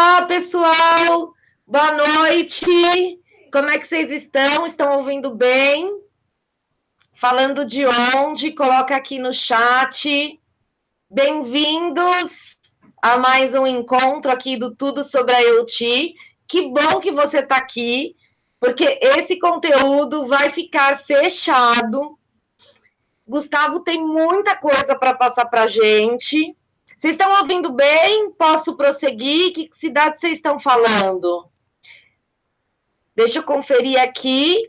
Olá, pessoal! Boa noite! Como é que vocês estão? Estão ouvindo bem? Falando de onde? Coloca aqui no chat. Bem-vindos a mais um encontro aqui do Tudo sobre a IoT. Que bom que você está aqui, porque esse conteúdo vai ficar fechado. Gustavo tem muita coisa para passar para a gente. Vocês estão ouvindo bem? Posso prosseguir? Que cidade vocês estão falando? Deixa eu conferir aqui.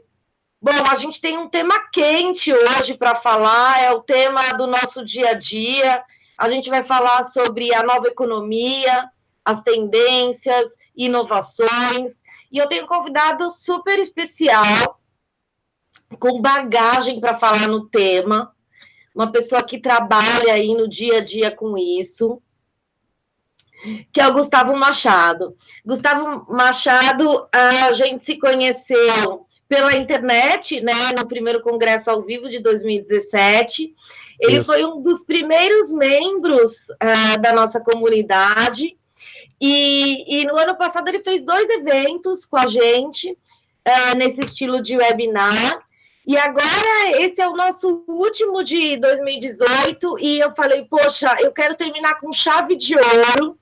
Bom, a gente tem um tema quente hoje para falar, é o tema do nosso dia a dia. A gente vai falar sobre a nova economia, as tendências, inovações. E eu tenho um convidado super especial, com bagagem para falar no tema. Uma pessoa que trabalha aí no dia a dia com isso, que é o Gustavo Machado. Gustavo Machado, a gente se conheceu pela internet, né, no primeiro congresso ao vivo de 2017. Ele Isso. Foi um dos primeiros membros da nossa comunidade, e no ano passado ele fez 2 eventos com a gente, nesse estilo de webinar. E agora esse é o nosso último de 2018, e eu falei, poxa, eu quero terminar com chave de ouro.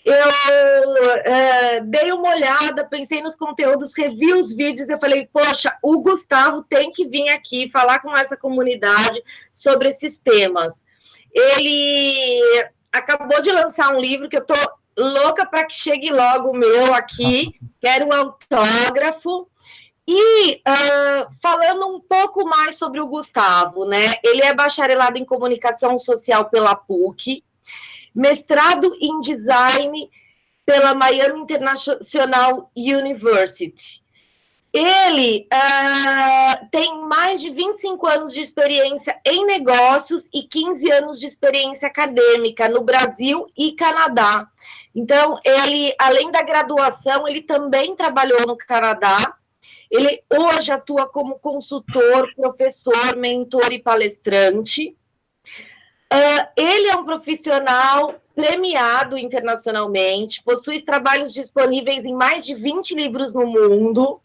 Eu dei uma olhada, pensei nos conteúdos, revi os vídeos, eu falei, poxa, o Gustavo tem que vir aqui falar com essa comunidade sobre esses temas. Ele acabou de lançar um livro que eu tô louca para que chegue logo o meu aqui, quero um autógrafo. E falando um pouco mais sobre o Gustavo, né? Ele é bacharelado em comunicação social pela PUC, mestrado em design pela Miami International University. Ele tem mais de 25 anos de experiência em negócios e 15 anos de experiência acadêmica no Brasil e Canadá. Então, ele, além da graduação, ele também trabalhou no Canadá. Ele hoje atua como consultor, professor, mentor e palestrante. Ele é um profissional premiado internacionalmente, possui trabalhos disponíveis em mais de 20 livros no mundo,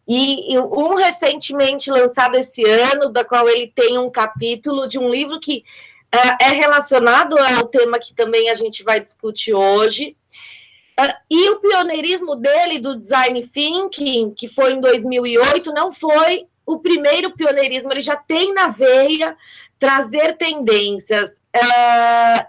e um recentemente lançado esse ano, da qual ele tem um capítulo de um livro que é relacionado ao tema que também a gente vai discutir hoje. E o pioneirismo dele, do Design Thinking, que foi em 2008, não foi o primeiro pioneirismo, ele já tem na veia trazer tendências.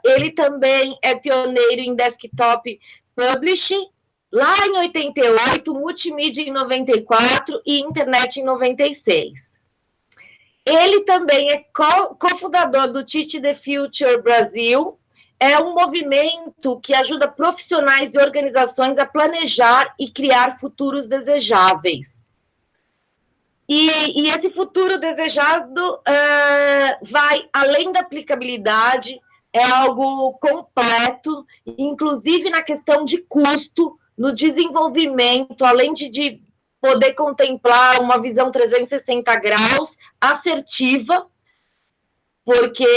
Ele também é pioneiro em desktop publishing, lá em 88, multimídia em 94 e internet em 96. Ele também é cofundador do Teach the Future Brasil. É um movimento que ajuda profissionais e organizações a planejar e criar futuros desejáveis. E esse futuro desejado vai além da aplicabilidade, é algo completo, inclusive na questão de custo, no desenvolvimento, além de poder contemplar uma visão 360 graus, assertiva, porque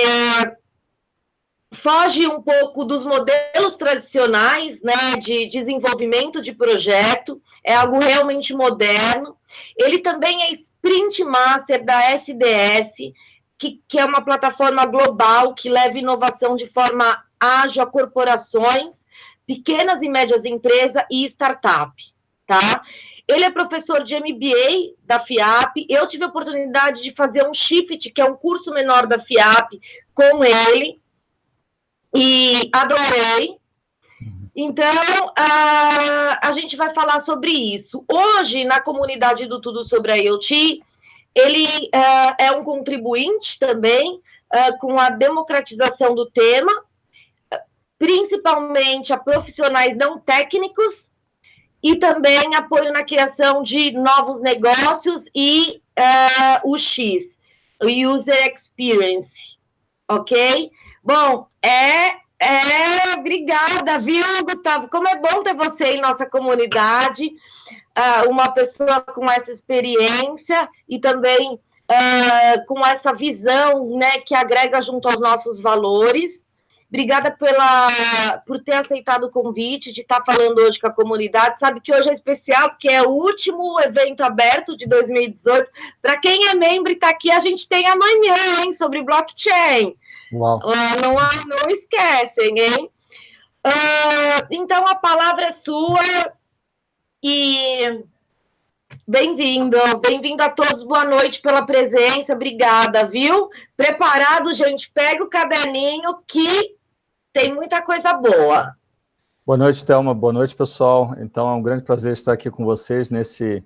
foge um pouco dos modelos tradicionais, né, de desenvolvimento de projeto, é algo realmente moderno. Ele também é Sprint Master da SDS, que é uma plataforma global que leva inovação de forma ágil a corporações, pequenas e médias empresas e startup, tá? Ele é professor de MBA da FIAP, eu tive a oportunidade de fazer um Shift, que é um curso menor da FIAP, com ele, e adorei. Então, a gente vai falar sobre isso. Hoje, na comunidade do Tudo sobre a IoT, ele é um contribuinte também com a democratização do tema, principalmente a profissionais não técnicos, e também apoio na criação de novos negócios e o X, o User Experience, ok? Bom, obrigada, viu, Gustavo? Como é bom ter você em nossa comunidade, uma pessoa com essa experiência e também com essa visão, né, que agrega junto aos nossos valores. Obrigada por ter aceitado o convite, de estar falando hoje com a comunidade. Sabe que hoje é especial, porque é o último evento aberto de 2018. Para quem é membro e está aqui, a gente tem amanhã, hein, sobre blockchain. Uau. Não esquecem, hein? Então, a palavra é sua e bem-vindo a todos, boa noite pela presença, obrigada, viu? Preparado, gente? Pega o caderninho que tem muita coisa boa. Boa noite, Thelma, boa noite, pessoal. Então, é um grande prazer estar aqui com vocês nesse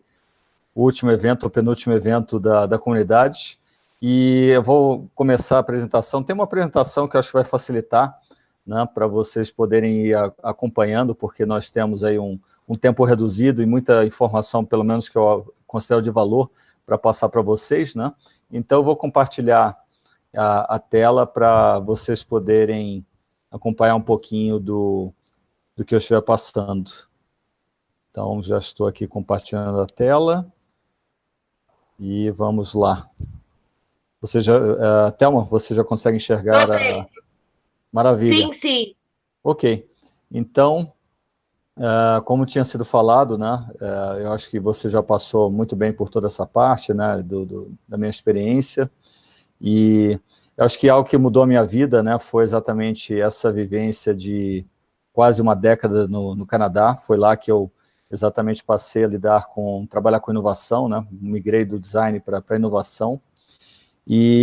último evento, o penúltimo evento da comunidade. E eu vou começar a apresentação. Tem uma apresentação que eu acho que vai facilitar, né, para vocês poderem ir acompanhando, porque nós temos aí um tempo reduzido e muita informação, pelo menos que eu considero de valor, para passar para vocês, né? Então, eu vou compartilhar a tela para vocês poderem acompanhar um pouquinho do que eu estiver passando. Então, já estou aqui compartilhando a tela. E vamos lá. Thelma, você já consegue enxergar a... Maravilha. Sim. Ok. Então, como tinha sido falado, né, eu acho que você já passou muito bem por toda essa parte, né, da minha experiência, e eu acho que algo que mudou a minha vida, né, foi exatamente essa vivência de quase uma década no Canadá. Foi lá que eu exatamente passei a trabalhar com inovação, né, migrei do design para a inovação,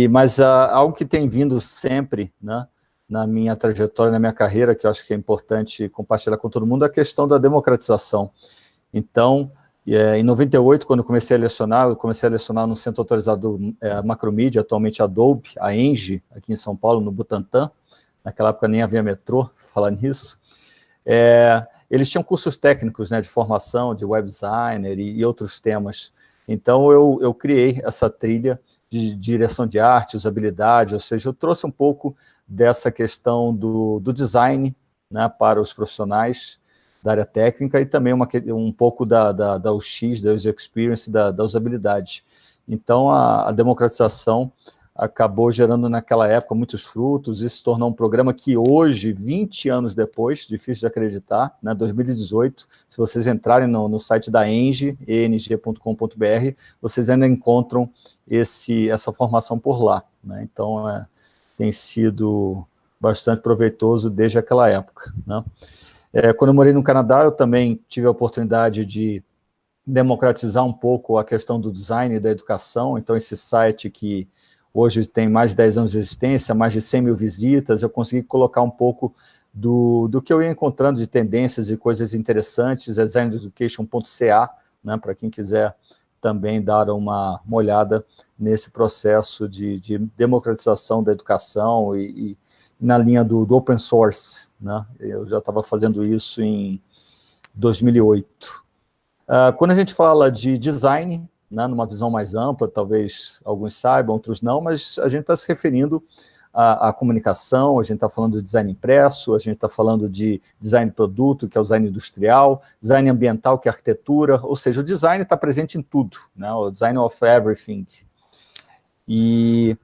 mas algo que tem vindo sempre, né, na minha trajetória, na minha carreira, que eu acho que é importante compartilhar com todo mundo, é a questão da democratização. Então, em 98, quando eu comecei a lecionar no Centro Autorizado Macromedia, atualmente Adobe, a Engie, aqui em São Paulo, no Butantã. Naquela época nem havia metrô, falar nisso. Eles tinham cursos técnicos, né, de formação, de web designer e outros temas. Então, eu criei essa trilha de direção de arte, usabilidade, ou seja, eu trouxe um pouco dessa questão do design, né, para os profissionais da área técnica e também um pouco da UX, da User Experience, da usabilidade. Então, a democratização acabou gerando naquela época muitos frutos, e se tornou um programa que hoje, 20 anos depois, difícil de acreditar, né, 2018, se vocês entrarem no site da Engie, eng.com.br, vocês ainda encontram essa formação por lá, né? Então, tem sido bastante proveitoso desde aquela época, né? Quando eu morei no Canadá, eu também tive a oportunidade de democratizar um pouco a questão do design e da educação. Então, esse site que hoje tem mais de 10 anos de existência, mais de 100 mil visitas, eu consegui colocar um pouco do que eu ia encontrando de tendências e coisas interessantes, é designeducation.ca, né, para quem quiser também dar uma olhada nesse processo de democratização da educação e na linha do open source, né? Eu já estava fazendo isso em 2008. Quando a gente fala de design, né, numa visão mais ampla, talvez alguns saibam, outros não, mas a gente está se referindo à comunicação, a gente está falando de design impresso, a gente está falando de design produto, que é o design industrial, design ambiental, que é a arquitetura, ou seja, o design está presente em tudo, né, o design of everything. E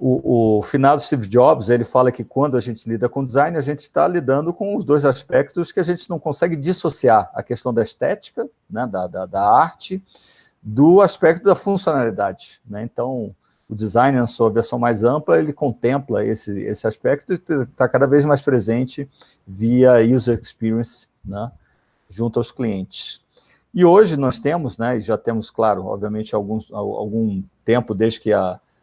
o finado Steve Jobs, ele fala que quando a gente lida com design, a gente está lidando com os dois aspectos que a gente não consegue dissociar, a questão da estética, né, da arte, do aspecto da funcionalidade, né? Então, o design, na sua versão mais ampla, ele contempla esse aspecto e está cada vez mais presente via user experience, né, junto aos clientes. E hoje nós temos, né, e já temos, claro, obviamente, algum tempo desde que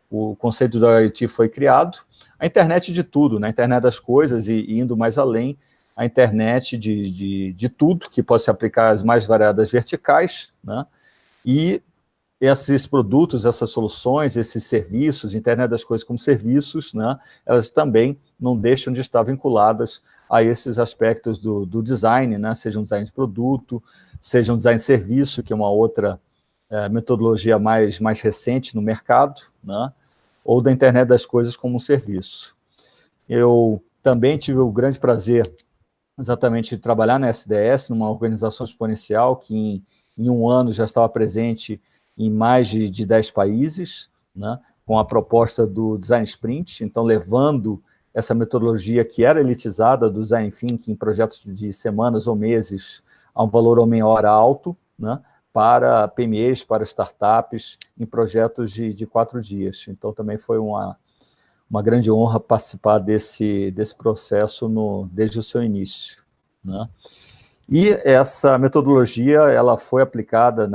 o conceito do IoT foi criado, a internet de tudo, né, a internet das coisas e indo mais além, a internet de tudo, que pode se aplicar às mais variadas verticais, né, e esses produtos, essas soluções, esses serviços, internet das coisas como serviços, né, elas também não deixam de estar vinculadas a esses aspectos do design, né, seja um design de produto, seja um design de serviço, que é uma outra metodologia mais recente no mercado, né, ou da internet das coisas como um serviço. Eu também tive o grande prazer exatamente de trabalhar na SDS, numa organização exponencial que em um ano já estava presente em mais de 10 países, né, com a proposta do Design Sprint, então levando essa metodologia que era elitizada do design thinking em projetos de semanas ou meses a um valor homem-hora alto, né, para PMEs, para startups, em projetos de 4 dias. Então, também foi uma grande honra participar desse processo desde o seu início, né? E essa metodologia ela foi aplicada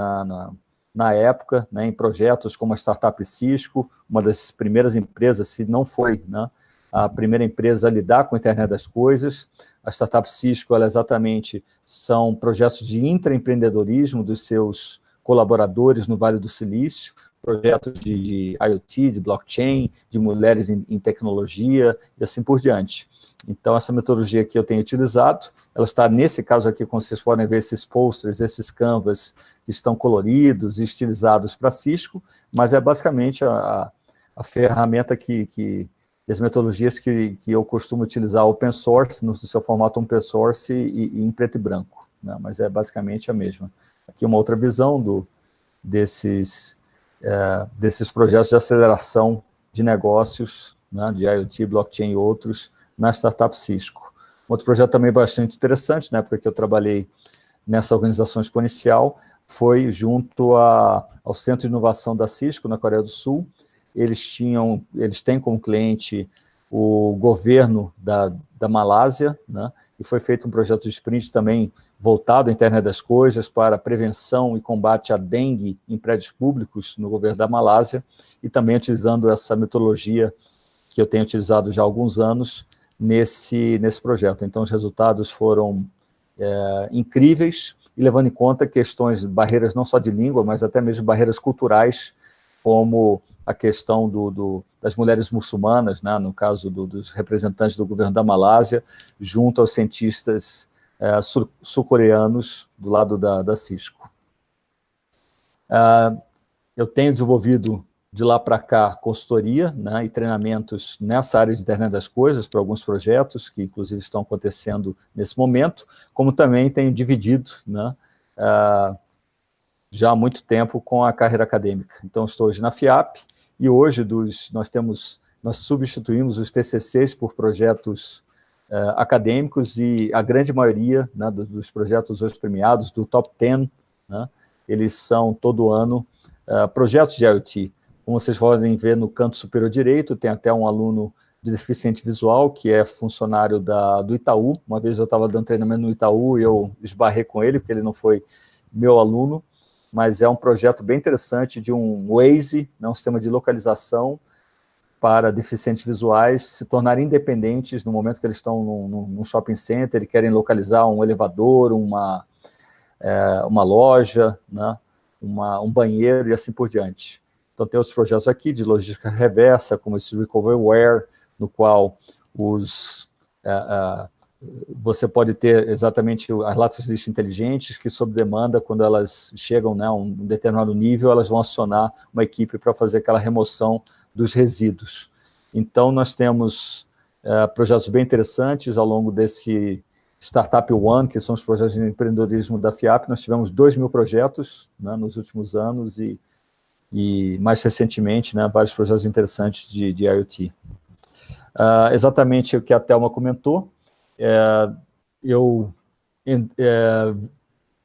na época, né, em projetos como a startup Cisco, uma das primeiras empresas, se não foi, né, a primeira empresa a lidar com a internet das coisas. A startup Cisco, ela exatamente são projetos de intraempreendedorismo dos seus colaboradores no Vale do Silício, projetos de IoT, de blockchain, de mulheres em tecnologia e assim por diante. Então, essa metodologia que eu tenho utilizado, ela está, nesse caso aqui, como vocês podem ver, esses posters, esses canvas que estão coloridos e estilizados para Cisco, mas é basicamente a ferramenta as metodologias que eu costumo utilizar open source, no seu formato open source e em preto e branco, né? Mas é basicamente a mesma. Aqui uma outra visão desses projetos de aceleração de negócios, né, de IoT, blockchain e outros, na startup Cisco. Outro projeto também bastante interessante, na época que eu trabalhei nessa organização exponencial, foi junto ao Centro de Inovação da Cisco, na Coreia do Sul. Eles têm como cliente o governo da Malásia, né, e foi feito um projeto de sprint também voltado à internet das coisas para prevenção e combate à dengue em prédios públicos no governo da Malásia, e também utilizando essa metodologia que eu tenho utilizado já há alguns anos nesse projeto. Então, os resultados foram incríveis, e levando em conta questões, barreiras não só de língua, mas até mesmo barreiras culturais, como a questão das mulheres muçulmanas, né, no caso dos representantes do governo da Malásia, junto aos cientistas sul-coreanos do lado da Cisco. Eu tenho desenvolvido de lá para cá consultoria, né, e treinamentos nessa área de internet das coisas para alguns projetos que inclusive estão acontecendo nesse momento, como também tenho dividido, né, já há muito tempo com a carreira acadêmica. Então, estou hoje na FIAP, e hoje nós substituímos os TCCs por projetos acadêmicos, e a grande maioria, né, dos projetos hoje premiados, do top 10, né, eles são todo ano projetos de IoT. Como vocês podem ver no canto superior direito, tem até um aluno de deficiente visual, que é funcionário do Itaú. Uma vez eu estava dando treinamento no Itaú e eu esbarrei com ele, porque ele não foi meu aluno, mas é um projeto bem interessante de um Waze, né, um sistema de localização para deficientes visuais se tornarem independentes no momento que eles estão num shopping center e querem localizar um elevador, uma loja, né, um banheiro e assim por diante. Então, tem outros projetos aqui de logística reversa, como esse Recoverware, no qual você pode ter exatamente as latas de lixo inteligentes, que sob demanda, quando elas chegam, né, a um determinado nível, elas vão acionar uma equipe para fazer aquela remoção dos resíduos. Então, nós temos projetos bem interessantes ao longo desse Startup One, que são os projetos de empreendedorismo da FIAP. Nós tivemos 2.000 projetos, né, nos últimos anos, e mais recentemente, né, vários projetos interessantes de IoT. Exatamente o que a Thelma comentou, eu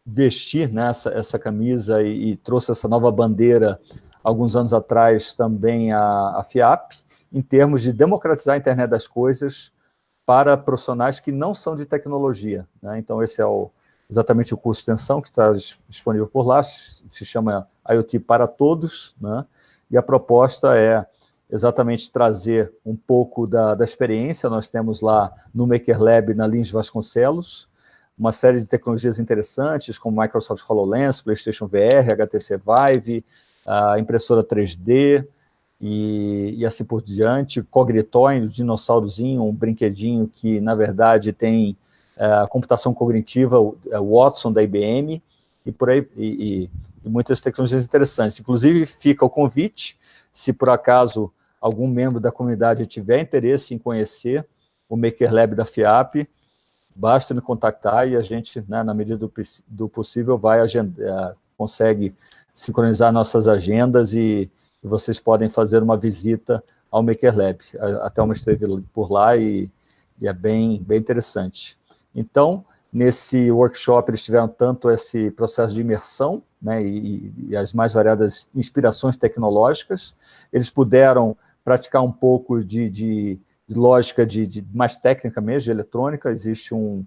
vesti, né, essa camisa e trouxe essa nova bandeira alguns anos atrás também a FIAP, em termos de democratizar a internet das coisas para profissionais que não são de tecnologia, né? Então, esse é exatamente o curso de extensão que está disponível por lá, se chama IoT para Todos, né? E a proposta é exatamente trazer um pouco da experiência. Nós temos lá no Maker Lab, na Lins Vasconcelos, uma série de tecnologias interessantes, como Microsoft HoloLens, PlayStation VR, HTC Vive, a impressora 3D, e assim por diante. Cognitoy, um dinossaurozinho, um brinquedinho que, na verdade, tem computação cognitiva, o Watson da IBM, e por aí, e muitas tecnologias interessantes. Inclusive, fica o convite, se por acaso algum membro da comunidade tiver interesse em conhecer o Maker Lab da FIAP, basta me contactar e a gente, né, na medida do possível, consegue sincronizar nossas agendas e vocês podem fazer uma visita ao Maker Lab. A Thelma esteve por lá e é bem interessante. Então, nesse workshop, eles tiveram tanto esse processo de imersão, né, e as mais variadas inspirações tecnológicas. Eles puderam praticar um pouco de lógica mais técnica mesmo, de eletrônica. Existe um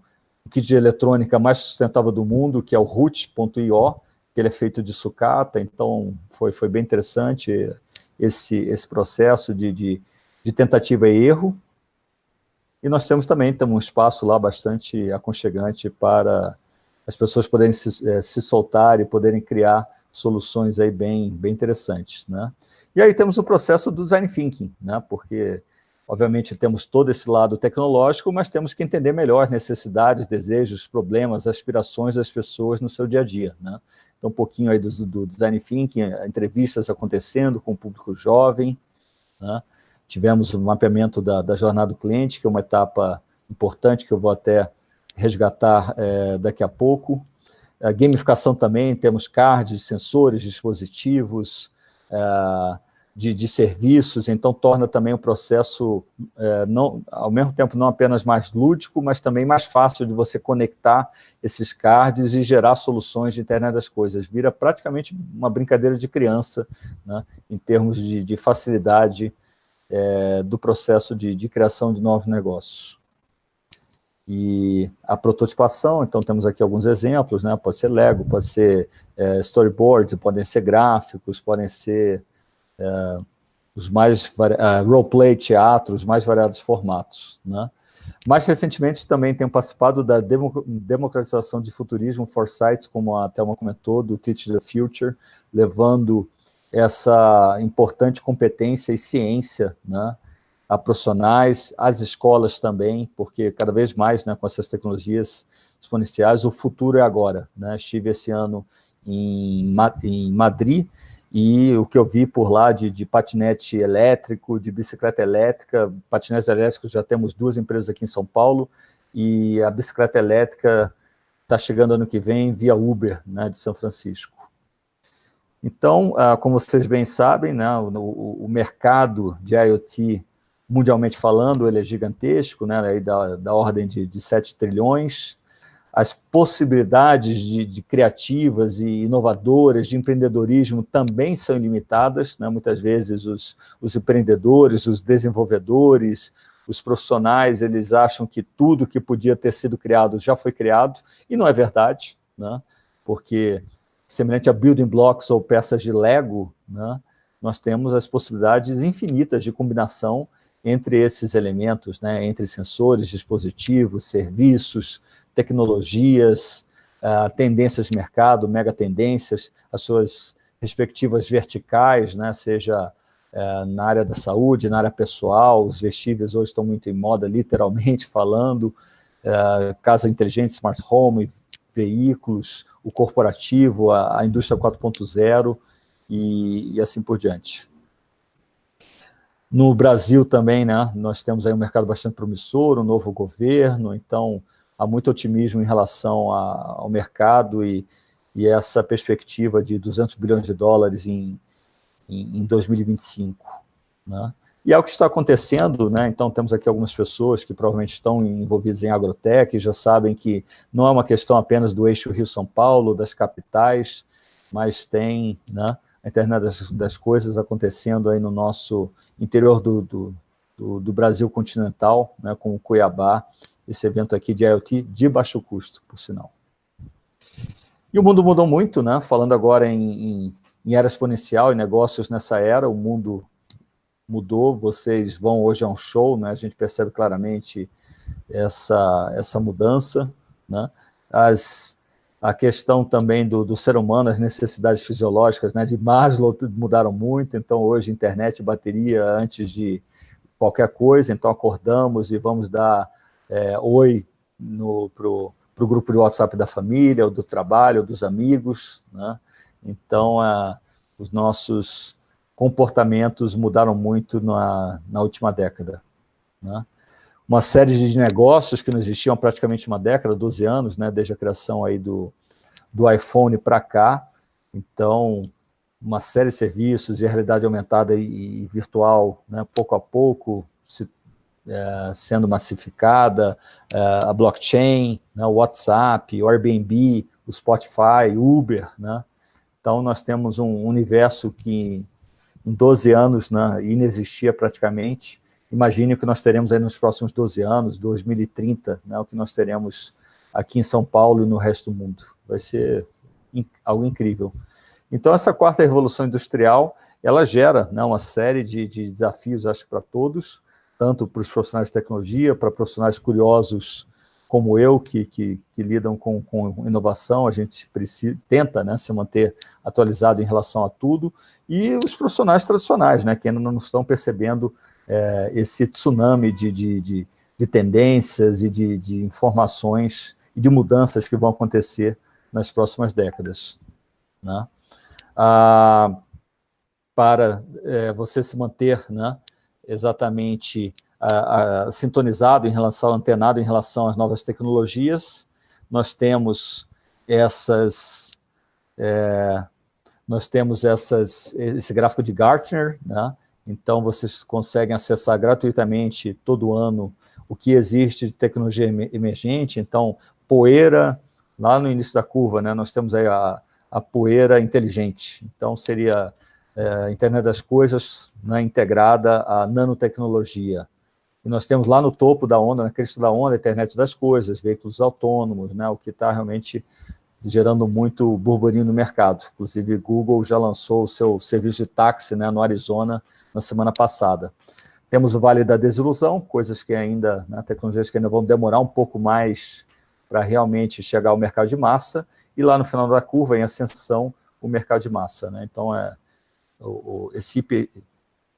kit de eletrônica mais sustentável do mundo, que é o Root.io, que ele é feito de sucata. Então foi bem interessante esse processo de tentativa e erro. E nós temos também um espaço lá bastante aconchegante para as pessoas poderem se soltar e poderem criar soluções aí bem interessantes, né? E aí temos o processo do design thinking, né? Porque, obviamente, temos todo esse lado tecnológico, mas temos que entender melhor as necessidades, desejos, problemas, aspirações das pessoas no seu dia a dia, né? Então, um pouquinho aí do design thinking, entrevistas acontecendo com o público jovem, né? Tivemos o mapeamento da jornada do cliente, que é uma etapa importante, que eu vou até resgatar daqui a pouco. A gamificação também, temos cards, sensores, dispositivos, de serviços, então torna também o processo, ao mesmo tempo, não apenas mais lúdico, mas também mais fácil de você conectar esses cards e gerar soluções de internet das coisas. Vira praticamente uma brincadeira de criança, né, em termos de facilidade do processo de criação de novos negócios. E a prototipação, então temos aqui alguns exemplos, né? Pode ser Lego, pode ser storyboard, podem ser gráficos, podem ser os mais roleplay, teatro, os mais variados formatos, né? Mais recentemente também tenho participado da democratização de futurismo, Foresight, como a Thelma comentou, do Teach the Future, levando essa importante competência e ciência, né, a profissionais, às escolas também, porque cada vez mais, né, com essas tecnologias exponenciais, o futuro é agora, né? Estive esse ano em Madrid, e o que eu vi por lá de patinete elétrico, de bicicleta elétrica, patinetes elétricos, já temos 2 empresas aqui em São Paulo, e a bicicleta elétrica está chegando ano que vem via Uber, né, de São Francisco. Então, como vocês bem sabem, né, o mercado de IoT, mundialmente falando, ele é gigantesco, né, aí da ordem de 7 trilhões. As possibilidades de criativas e inovadoras, de empreendedorismo, também são ilimitadas, né? Muitas vezes os empreendedores, os desenvolvedores, os profissionais, eles acham que tudo que podia ter sido criado já foi criado, e não é verdade, né? Porque, semelhante a building blocks ou peças de Lego, né, nós temos as possibilidades infinitas de combinação entre esses elementos, né, entre sensores, dispositivos, serviços, tecnologias, tendências de mercado, megatendências, as suas respectivas verticais, né, seja na área da saúde, na área pessoal. Os vestíveis hoje estão muito em moda, literalmente falando, casa inteligente, smart home, veículos, o corporativo, a indústria 4.0 e assim por diante. No Brasil também, né, nós temos aí um mercado bastante promissor, um novo governo, então há muito otimismo em relação ao mercado e essa perspectiva de 200 bilhões de dólares em 2025. Né? E é o que está acontecendo, né? Então temos aqui algumas pessoas que provavelmente estão envolvidas em agrotech, já sabem que não é uma questão apenas do eixo Rio-São Paulo, das capitais, mas tem, né, a internet das coisas acontecendo aí no nosso interior do Brasil continental, né, com o Cuiabá, esse evento aqui de IoT de baixo custo, por sinal. E o mundo mudou muito, né? Falando agora em era exponencial e negócios nessa era, o mundo mudou. Vocês vão hoje a um show, né? A gente percebe claramente essa mudança, né? A questão também do ser humano, as necessidades fisiológicas, né, de Maslow mudaram muito. Então hoje internet, bateria antes de qualquer coisa. Então acordamos e vamos dar oi pro grupo de WhatsApp da família, ou do trabalho, ou dos amigos, né? Então os nossos comportamentos mudaram muito na última década, né? Uma série de negócios que não existiam há praticamente uma década, 12 anos, né, desde a criação aí do iPhone para cá. Então, uma série de serviços de realidade aumentada e virtual, né, pouco a pouco, sendo massificada, a blockchain, né, o WhatsApp, o Airbnb, o Spotify, Uber, né? Então, nós temos um universo que, em 12 anos, né, inexistia praticamente. Imagine o que nós teremos aí nos próximos 12 anos, 2030, né, o que nós teremos aqui em São Paulo e no resto do mundo. Vai ser algo incrível. Então, essa quarta revolução industrial, ela gera, né, uma série de desafios, acho que para todos, tanto para os profissionais de tecnologia, para profissionais curiosos como eu, que lidam com inovação, a gente tenta, né, se manter atualizado em relação a tudo, e os profissionais tradicionais, né, que ainda não estão percebendo esse tsunami de tendências e de informações e de mudanças que vão acontecer nas próximas décadas, né? Para você se manter, né, exatamente sintonizado em relação, antenado em relação às novas tecnologias, nós temos esse gráfico de Gartner, né? Então vocês conseguem acessar gratuitamente todo ano o que existe de tecnologia emergente. Então, poeira, lá no início da curva, né, nós temos aí a poeira inteligente. Então, seria a internet das coisas, né, integrada à nanotecnologia. E nós temos lá no topo da onda, na crista da onda, a internet das coisas, veículos autônomos, né, o que está realmente gerando muito burburinho no mercado. Inclusive, Google já lançou o seu serviço de táxi, né, no Arizona, na semana passada. Temos o Vale da Desilusão, coisas que ainda, né, tecnologias que ainda vão demorar um pouco mais para realmente chegar ao mercado de massa, e lá no final da curva, em ascensão, o mercado de massa, né? Então, esse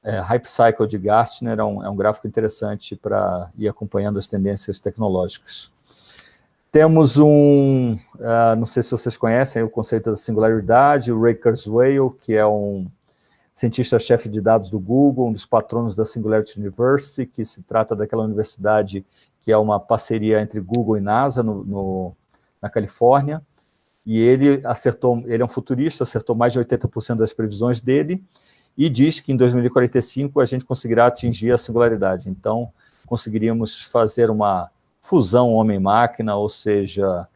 Hype Cycle de Gartner é um gráfico interessante para ir acompanhando as tendências tecnológicas. Temos não sei se vocês conhecem o conceito da singularidade, o Ray Kurzweil, que é um cientista-chefe de dados do Google, um dos patronos da Singularity University, que se trata daquela universidade que é uma parceria entre Google e NASA na Califórnia, e ele é um futurista, acertou mais de 80% das previsões dele, e diz que em 2045 a gente conseguirá atingir a singularidade. Então, conseguiríamos fazer uma fusão homem-máquina, ou seja,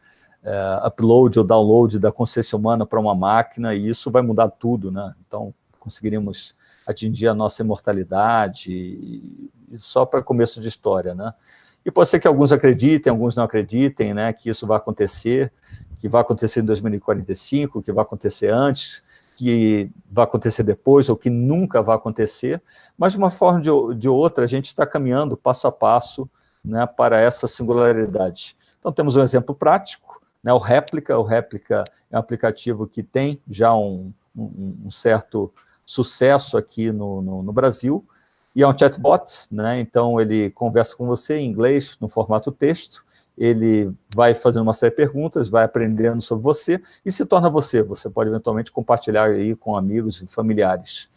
upload ou download da consciência humana para uma máquina, e isso vai mudar tudo, né? Então, conseguiríamos atingir a nossa imortalidade, e só para começo de história, né? E pode ser que alguns acreditem, alguns não acreditem, né, que isso vai acontecer, que vai acontecer em 2045, que vai acontecer antes, que vai acontecer depois, ou que nunca vai acontecer, mas de uma forma ou de outra, a gente está caminhando passo a passo, né, para essa singularidade. Então, temos um exemplo prático, né, o Réplica. O Réplica é um aplicativo que tem já um certo sucesso aqui no Brasil, e é um chatbot, né? Então ele conversa com você em inglês, no formato texto, ele vai fazendo uma série de perguntas, vai aprendendo sobre você, e se torna você. Você pode eventualmente compartilhar aí com amigos e familiares.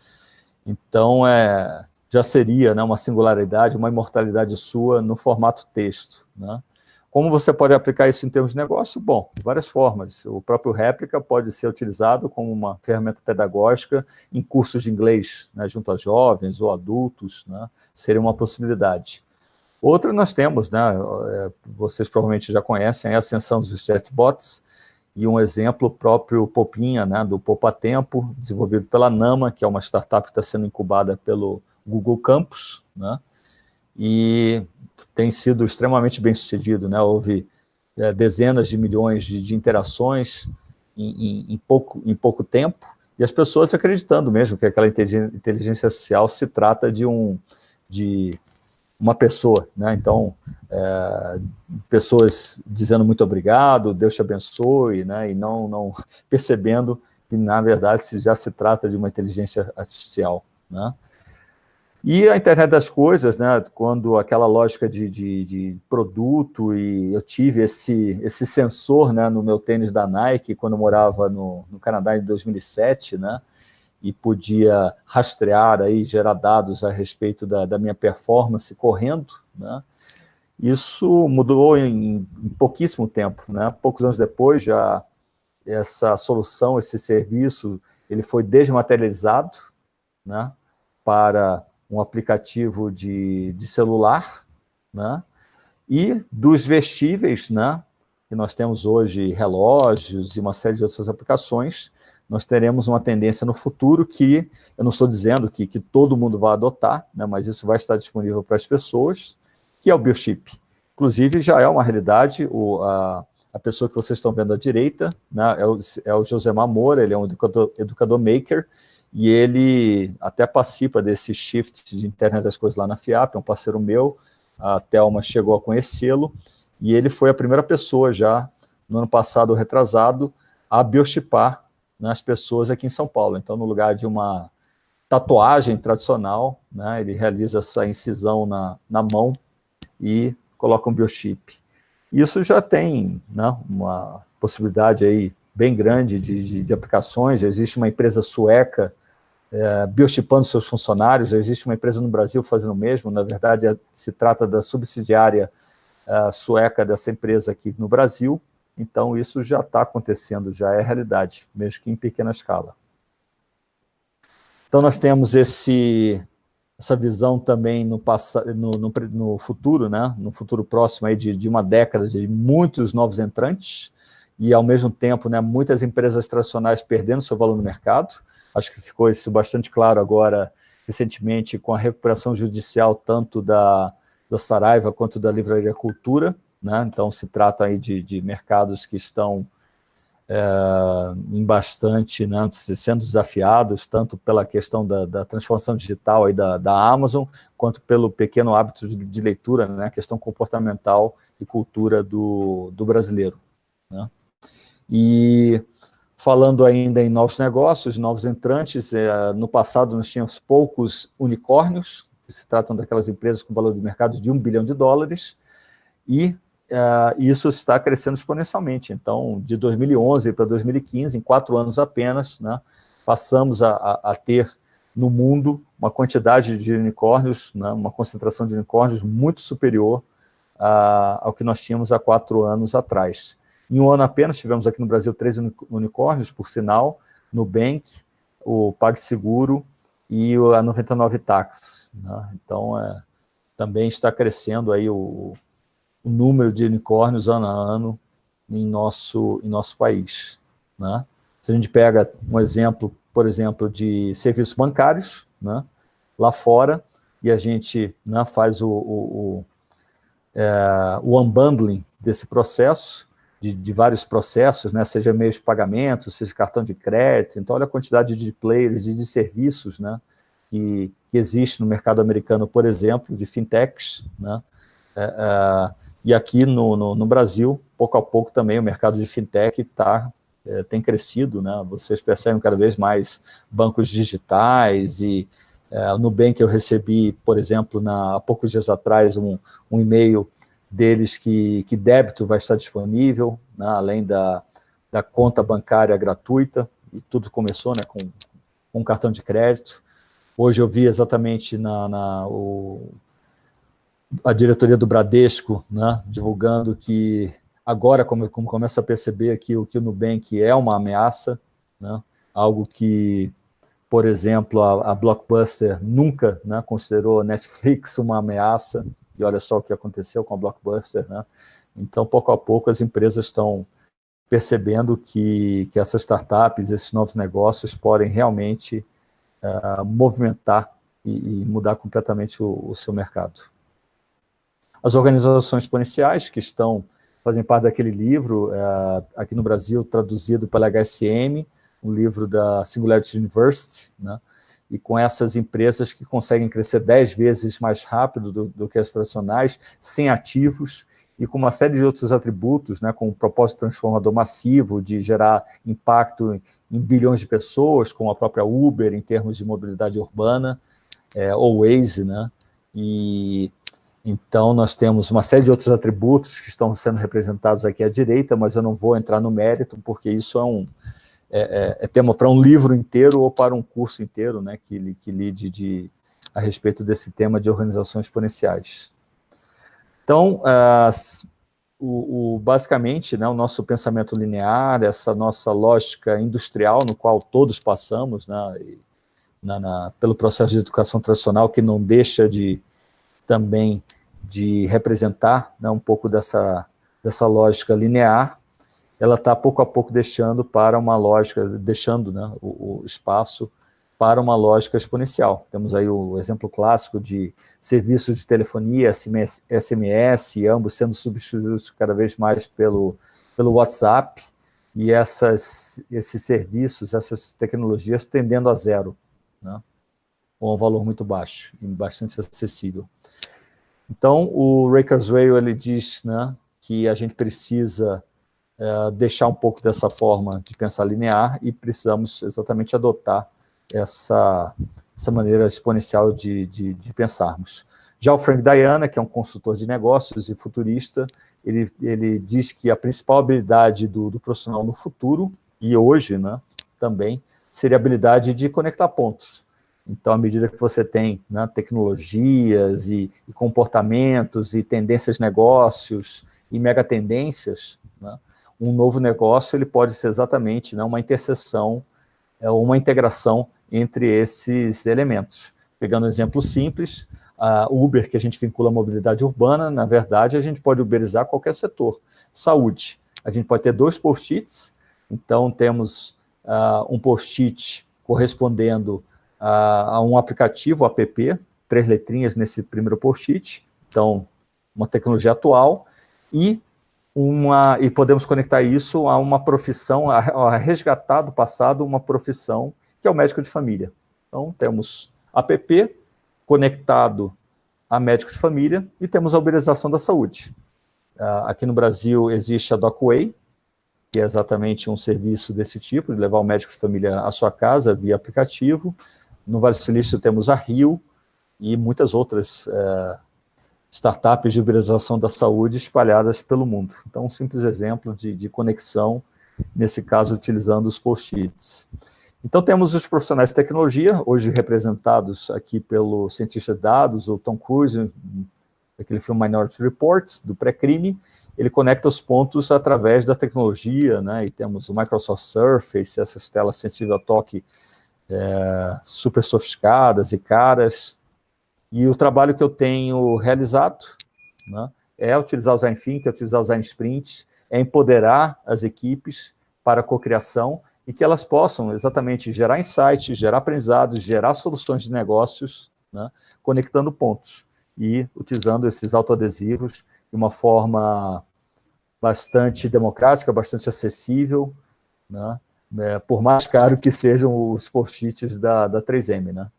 Então, já seria, né, uma singularidade, uma imortalidade sua no formato texto, né? Como você pode aplicar isso em termos de negócio? Bom, de várias formas. O próprio Réplica pode ser utilizado como uma ferramenta pedagógica em cursos de inglês, né, junto a jovens ou adultos, né, seria uma possibilidade. Outra nós temos, né, vocês provavelmente já conhecem, a ascensão dos chatbots, e um exemplo próprio Popinha, né, do Poupatempo, desenvolvido pela Nama, que é uma startup que está sendo incubada pelo Google Campus, né, e tem sido extremamente bem sucedido, né? Houve dezenas de milhões de interações em pouco tempo, e as pessoas acreditando mesmo que aquela inteligência artificial se trata de uma pessoa, né? Então, pessoas dizendo muito obrigado, Deus te abençoe, né? E não percebendo que, na verdade, já se trata de uma inteligência artificial, né? E a internet das coisas, né, quando aquela lógica de produto, e eu tive esse sensor, né, no meu tênis da Nike, quando eu morava no Canadá em 2007, né, e podia rastrear, aí, gerar dados a respeito da minha performance correndo, né, isso mudou em pouquíssimo tempo, né, poucos anos depois, já essa solução, esse serviço, ele foi desmaterializado, né, para um aplicativo de celular, né, e dos vestíveis, né, que nós temos hoje relógios e uma série de outras aplicações, nós teremos uma tendência no futuro que, eu não estou dizendo que todo mundo vai adotar, né, mas isso vai estar disponível para as pessoas, que é o biochip. Inclusive, já é uma realidade, a pessoa que vocês estão vendo à direita, né, é o Josemar Moura, ele é um educador maker, e ele até participa desse shift de internet das coisas lá na FIAP, é um parceiro meu, a Thelma chegou a conhecê-lo, e ele foi a primeira pessoa já, no ano passado, retrasado, a biochipar, né, as pessoas aqui em São Paulo. Então, no lugar de uma tatuagem tradicional, né, ele realiza essa incisão na mão e coloca um biochip. Isso já tem, né, uma possibilidade aí bem grande de aplicações. Já existe uma empresa sueca biochipando seus funcionários, já existe uma empresa no Brasil fazendo o mesmo. Na verdade, se trata da subsidiária sueca dessa empresa aqui no Brasil. Então, isso já está acontecendo, já é realidade, mesmo que em pequena escala. Então, nós temos essa visão também no futuro, né? No futuro próximo aí de uma década de muitos novos entrantes e, ao mesmo tempo, né, muitas empresas tradicionais perdendo seu valor no mercado. Acho que ficou isso bastante claro agora, recentemente, com a recuperação judicial tanto da Saraiva quanto da Livraria Cultura, né? Então, se trata aí de mercados que estão em bastante, né, sendo desafiados, tanto pela questão da transformação digital aí da Amazon, quanto pelo pequeno hábito de leitura, né, questão comportamental e cultura do brasileiro, né? E falando ainda em novos negócios, novos entrantes, no passado nós tínhamos poucos unicórnios, que se tratam daquelas empresas com valor de mercado de $1 bilhão, e isso está crescendo exponencialmente. Então, de 2011 para 2015, em 4 anos apenas, né, passamos a ter no mundo uma quantidade de unicórnios, né, uma concentração de unicórnios muito superior ao que nós tínhamos há 4 anos atrás. Em um ano apenas, tivemos aqui no Brasil 3 unicórnios, por sinal, Nubank, o PagSeguro e a 99 Táxi, né? Então, também está crescendo aí o número de unicórnios ano a ano em nosso país, né? Se a gente pega um exemplo, por exemplo, de serviços bancários, né, lá fora, e a gente, né, faz o unbundling desse processo, de vários processos, né, seja meio de pagamento, seja cartão de crédito. Então, olha a quantidade de players e de serviços, né, que existe no mercado americano, por exemplo, de fintechs, né, e aqui no Brasil, pouco a pouco também o mercado de fintech tem crescido, né? Vocês percebem cada vez mais bancos digitais e o Nubank eu recebi, por exemplo, há poucos dias atrás, um e-mail deles que débito vai estar disponível, né, além da conta bancária gratuita, e tudo começou, né, com um cartão de crédito. Hoje eu vi exatamente a diretoria do Bradesco, né, divulgando que agora, como começa a perceber que o Nubank é uma ameaça, né, algo que, por exemplo, a Blockbuster nunca, né, considerou a Netflix uma ameaça, e olha só o que aconteceu com a Blockbuster, né? Então, pouco a pouco, as empresas estão percebendo que essas startups, esses novos negócios podem realmente movimentar e mudar completamente o seu mercado. As organizações exponenciais, que fazem parte daquele livro, aqui no Brasil, traduzido pela HSM, um livro da Singularity University, né? E com essas empresas que conseguem crescer 10 vezes mais rápido do que as tradicionais, sem ativos, e com uma série de outros atributos, né, com um propósito transformador massivo de gerar impacto em bilhões de pessoas, como a própria Uber, em termos de mobilidade urbana, ou Waze, né? E então nós temos uma série de outros atributos que estão sendo representados aqui à direita, mas eu não vou entrar no mérito, porque isso é tema para um livro inteiro ou para um curso inteiro, né, que lide a respeito desse tema de organizações exponenciais. Então, basicamente, né, o nosso pensamento linear, essa nossa lógica industrial, no qual todos passamos, né, pelo processo de educação tradicional, que não deixa também de representar, né, um pouco dessa lógica linear, ela está pouco a pouco deixando para uma lógica, né, o espaço para uma lógica exponencial. Temos aí o exemplo clássico de serviços de telefonia, SMS, ambos sendo substituídos cada vez mais pelo WhatsApp, e esses serviços, essas tecnologias tendendo a zero, né, ou a um valor muito baixo e bastante acessível. Então, o Ray Kurzweil, ele diz, né, que a gente precisa deixar um pouco dessa forma de pensar linear e precisamos exatamente adotar essa maneira exponencial de pensarmos. Já o Frank Diana, que é um consultor de negócios e futurista, ele diz que a principal habilidade do profissional no futuro, e hoje, né, também, seria a habilidade de conectar pontos. Então, à medida que você tem, né, tecnologias e comportamentos e tendências de negócios e megatendências, né, um novo negócio ele pode ser exatamente, né, uma interseção, uma integração entre esses elementos. Pegando um exemplo simples, a Uber, que a gente vincula à mobilidade urbana, na verdade, a gente pode uberizar qualquer setor. Saúde, a gente pode ter 2 post-its, então temos um post-it correspondendo a um aplicativo, app, 3 letrinhas nesse primeiro post-it, então, uma tecnologia atual, e podemos conectar isso a uma profissão, a resgatar do passado uma profissão, que é o médico de família. Então, temos app conectado a médico de família e temos a uberização da saúde. Aqui no Brasil existe a DocWay, que é exatamente um serviço desse tipo, de levar o médico de família à sua casa via aplicativo. No Vale do Silício temos a Rio e muitas outras startups de uberização da saúde espalhadas pelo mundo. Então, um simples exemplo de conexão, nesse caso, utilizando os post-its. Então, temos os profissionais de tecnologia, hoje representados aqui pelo cientista de dados, o Tom Cruise, daquele filme Minority Report, do pré-crime. Ele conecta os pontos através da tecnologia, né? E temos o Microsoft Surface, essas telas sensíveis ao toque super sofisticadas e caras. E o trabalho que eu tenho realizado, né, é utilizar o Design Thinking, é utilizar o Design Sprint, é empoderar as equipes para a cocriação e que elas possam exatamente gerar insights, gerar aprendizados, gerar soluções de negócios, né, conectando pontos e utilizando esses autoadesivos de uma forma bastante democrática, bastante acessível, né, por mais caro que sejam os post-its da 3M, né?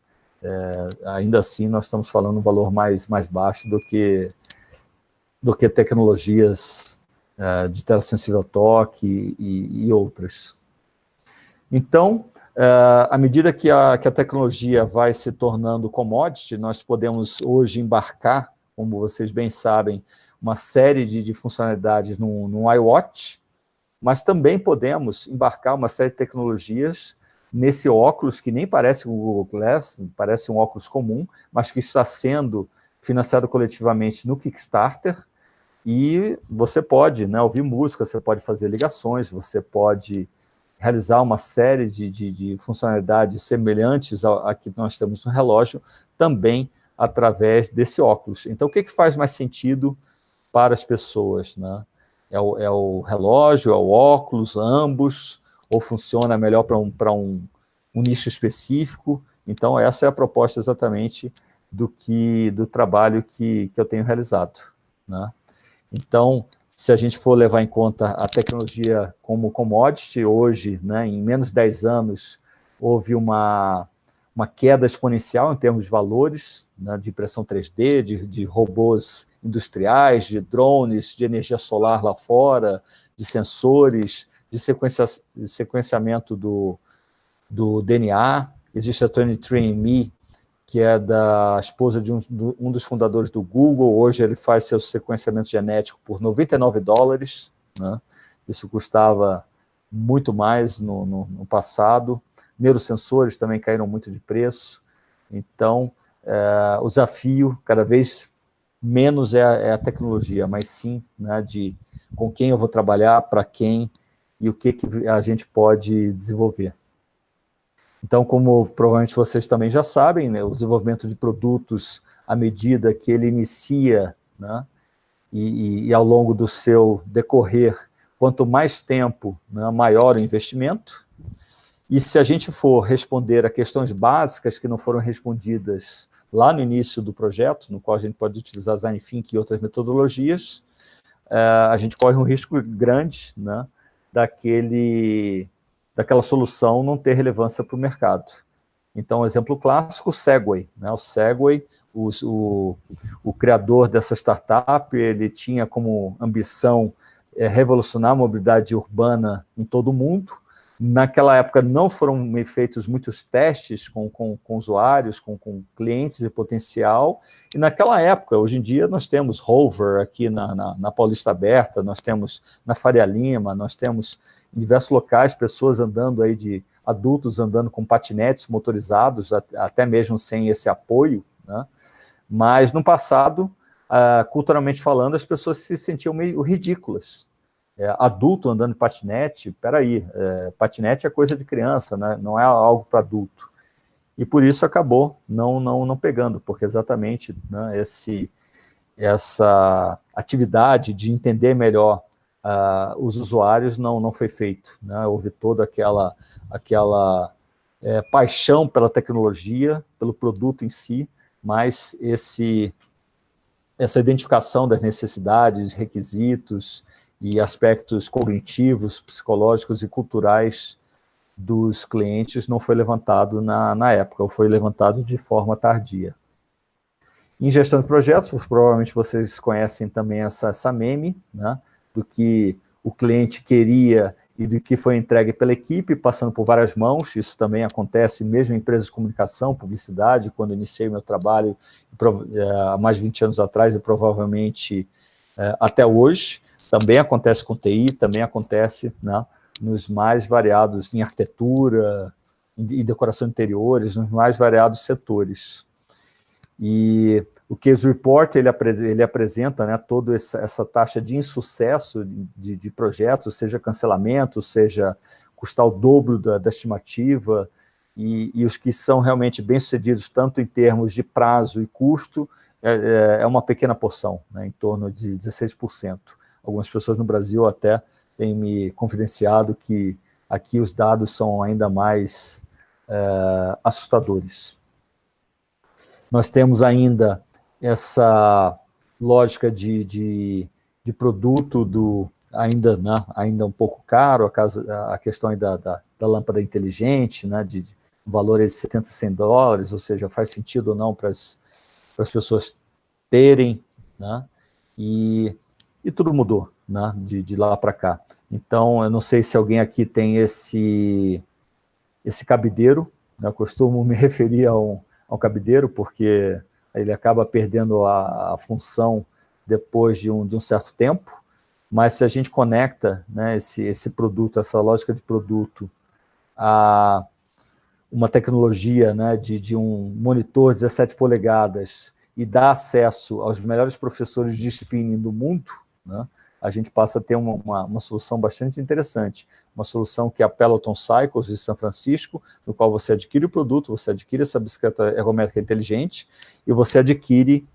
Ainda assim, nós estamos falando um valor mais baixo do que tecnologias de tela sensível ao toque e outras. Então, à medida que a tecnologia vai se tornando commodity, nós podemos hoje embarcar, como vocês bem sabem, uma série de funcionalidades no iWatch, mas também podemos embarcar uma série de tecnologias nesse óculos, que nem parece o Google Glass, parece um óculos comum, mas que está sendo financiado coletivamente no Kickstarter, e você pode, né, ouvir música, você pode fazer ligações, você pode realizar uma série de funcionalidades semelhantes a que nós temos no relógio, também através desse óculos. Então, o que faz mais sentido para as pessoas, né? É o relógio, é o óculos, ambos, ou funciona melhor para um nicho específico? Então, essa é a proposta exatamente do trabalho que eu tenho realizado, né? Então, se a gente for levar em conta a tecnologia como commodity, hoje, né, em menos de 10 anos, houve uma queda exponencial em termos de valores, né, de impressão 3D, de robôs industriais, de drones, de energia solar lá fora, de sensores, de sequenciamento do DNA. Existe a 23andMe, que é da esposa de um dos fundadores do Google. Hoje ele faz seu sequenciamento genético por $99, né? Isso custava muito mais no passado. Neurosensores também caíram muito de preço. Então, o desafio cada vez menos é a tecnologia, mas sim, né, de com quem eu vou trabalhar, para quem e o que a gente pode desenvolver. Então, como provavelmente vocês também já sabem, né, o desenvolvimento de produtos, à medida que ele inicia, né, e ao longo do seu decorrer, quanto mais tempo, né, maior o investimento. E se a gente for responder a questões básicas que não foram respondidas lá no início do projeto, no qual a gente pode utilizar Design Thinking e outras metodologias, a gente corre um risco grande, né, daquela solução não ter relevância para o mercado. Então, um exemplo clássico, o Segway. Né? O Segway, o criador dessa startup, ele tinha como ambição revolucionar a mobilidade urbana em todo o mundo. Naquela época não foram feitos muitos testes com usuários, com clientes e potencial, e naquela época, hoje em dia, nós temos Hover aqui na Paulista Aberta, nós temos na Faria Lima, nós temos em diversos locais pessoas andando aí, adultos andando com patinetes motorizados, até mesmo sem esse apoio, né? Mas no passado, culturalmente falando, as pessoas se sentiam meio ridículas. Adulto andando de patinete, peraí, patinete é coisa de criança, né? Não é algo para adulto. E por isso acabou não pegando, porque exatamente, né, essa atividade de entender melhor os usuários não foi feito. Né? Houve toda aquela paixão pela tecnologia, pelo produto em si, mas essa identificação das necessidades, requisitos e aspectos cognitivos, psicológicos e culturais dos clientes não foi levantado na época, ou foi levantado de forma tardia. Em gestão de projetos, provavelmente vocês conhecem também essa meme, né, do que o cliente queria e do que foi entregue pela equipe, passando por várias mãos. Isso também acontece mesmo em empresas de comunicação, publicidade. Quando iniciei meu trabalho há mais de 20 anos atrás, e provavelmente até hoje, também acontece com TI, também acontece, né, nos mais variados, em arquitetura, em decoração de interiores, nos mais variados setores. E o Case Report, ele apresenta, né, toda essa taxa de insucesso de projetos, seja cancelamento, seja custar o dobro da estimativa, e os que são realmente bem-sucedidos, tanto em termos de prazo e custo, é uma pequena porção, né, em torno de 16%. Algumas pessoas no Brasil até têm me confidenciado que aqui os dados são ainda mais assustadores. Nós temos ainda essa lógica de produto ainda um pouco caro, a questão aí da lâmpada inteligente, né, de valor de $70 a $100, ou seja, faz sentido ou não para as pessoas terem, né, e tudo mudou, né, de lá para cá. Então, eu não sei se alguém aqui tem esse cabideiro, né, eu costumo me referir ao cabideiro, porque ele acaba perdendo a função depois de um certo tempo, mas se a gente conecta, né, esse produto, essa lógica de produto, a uma tecnologia, né, de um monitor 17 polegadas e dá acesso aos melhores professores de spinning do mundo, né, a gente passa a ter uma solução bastante interessante, uma solução que é a Peloton Cycles de São Francisco, no qual você adquire o produto, você adquire essa bicicleta ergométrica inteligente e você adquire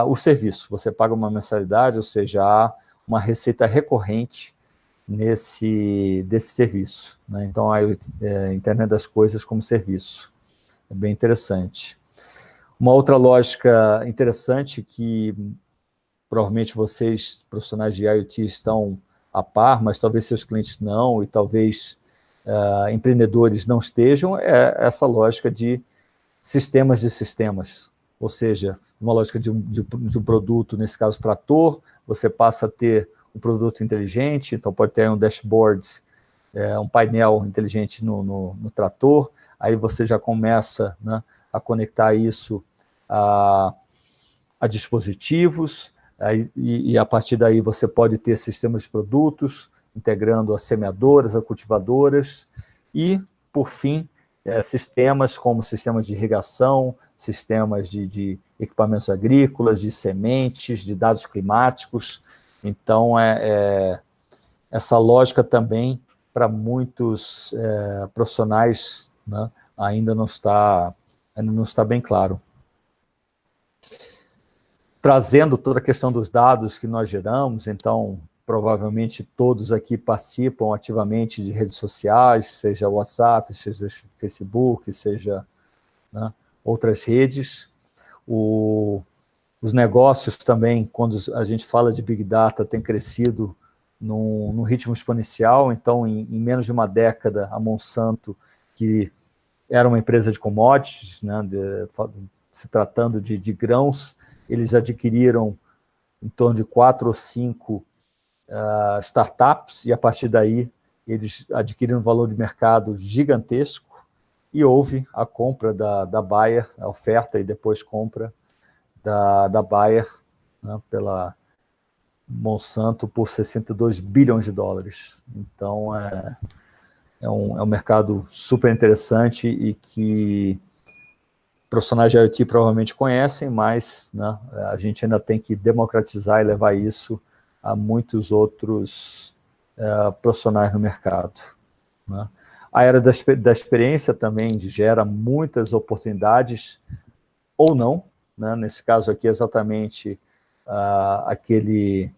o serviço, você paga uma mensalidade, ou seja, há uma receita recorrente desse serviço, né? Então, a Internet das Coisas como serviço, é bem interessante. Uma outra lógica interessante que provavelmente vocês, profissionais de IoT, estão a par, mas talvez seus clientes não, e talvez empreendedores não estejam, é essa lógica de sistemas de sistemas, ou seja, uma lógica de um produto, nesse caso trator, você passa a ter um produto inteligente, então pode ter um dashboard, um painel inteligente no trator, aí você já começa, né, a conectar isso a dispositivos, e a partir daí você pode ter sistemas de produtos, integrando as semeadoras, as cultivadoras, e, por fim, sistemas como sistemas de irrigação, sistemas de equipamentos agrícolas, de sementes, de dados climáticos. Então, essa lógica também, para muitos profissionais, né, ainda não está bem claro. Trazendo toda a questão dos dados que nós geramos, então, provavelmente todos aqui participam ativamente de redes sociais, seja WhatsApp, seja Facebook, seja, né, outras redes. Os negócios também, quando a gente fala de Big Data, tem crescido num ritmo exponencial. Então, em menos de uma década, a Monsanto, que era uma empresa de commodities, né, se tratando de grãos, eles adquiriram em torno de 4 ou 5 startups, e a partir daí eles adquiriram um valor de mercado gigantesco, e houve a compra da Bayer, a oferta e depois compra da Bayer, né, pela Monsanto por 62 bilhões de dólares. Então, é um mercado super interessante e que profissionais de IoT provavelmente conhecem, mas, né, a gente ainda tem que democratizar e levar isso a muitos outros profissionais no mercado, né? A era da experiência também gera muitas oportunidades, ou não, né? Nesse caso aqui, exatamente aquele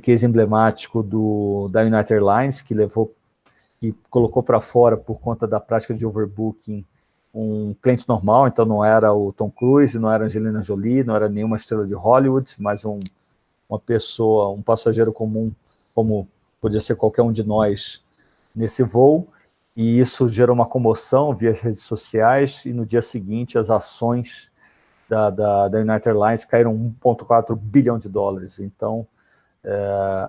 case emblemático da United Airlines, que colocou para fora, por conta da prática de overbooking, um cliente normal. Então não era o Tom Cruise, não era a Angelina Jolie, não era nenhuma estrela de Hollywood, mas uma pessoa, um passageiro comum, como podia ser qualquer um de nós nesse voo, e isso gerou uma comoção via redes sociais, e no dia seguinte as ações da United Airlines caíram 1,4 bilhão de dólares. Então,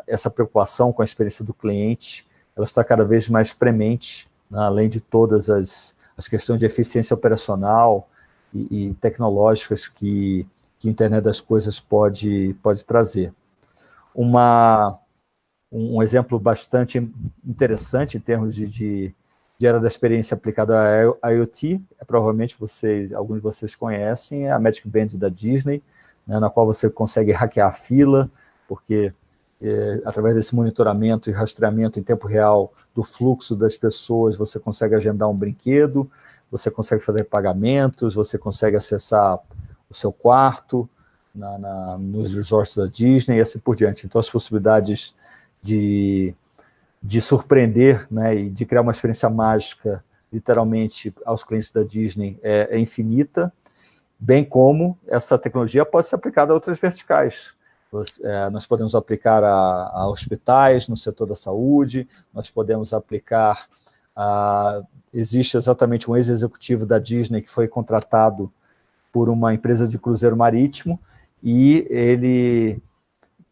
essa preocupação com a experiência do cliente, ela está cada vez mais premente, né, além de todas as questões de eficiência operacional e tecnológicas que a internet das coisas pode trazer. Um exemplo bastante interessante em termos de era da experiência aplicada a IoT, provavelmente alguns de vocês conhecem, é a Magic Band da Disney, né, na qual você consegue hackear a fila, porque através desse monitoramento e rastreamento em tempo real do fluxo das pessoas, você consegue agendar um brinquedo, você consegue fazer pagamentos, você consegue acessar o seu quarto nos resorts da Disney e assim por diante. Então, as possibilidades de surpreender, né, e de criar uma experiência mágica, literalmente, aos clientes da Disney é infinita, bem como essa tecnologia pode ser aplicada a outras verticais. Nós podemos aplicar a hospitais, no setor da saúde, nós podemos aplicar existe exatamente um ex-executivo da Disney que foi contratado por uma empresa de cruzeiro marítimo, e ele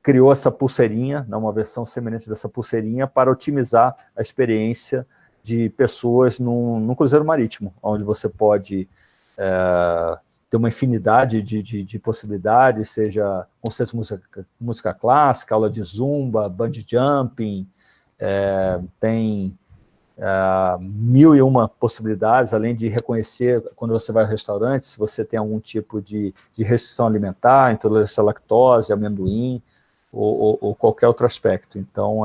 criou essa pulseirinha, uma versão semelhante dessa pulseirinha, para otimizar a experiência de pessoas num cruzeiro marítimo, onde você pode ter uma infinidade de possibilidades, seja concerto de música clássica, aula de zumba, bungee jumping, tem 1001 possibilidades, além de reconhecer, quando você vai ao restaurante, se você tem algum tipo de restrição alimentar, intolerância à lactose, amendoim, ou qualquer outro aspecto. Então,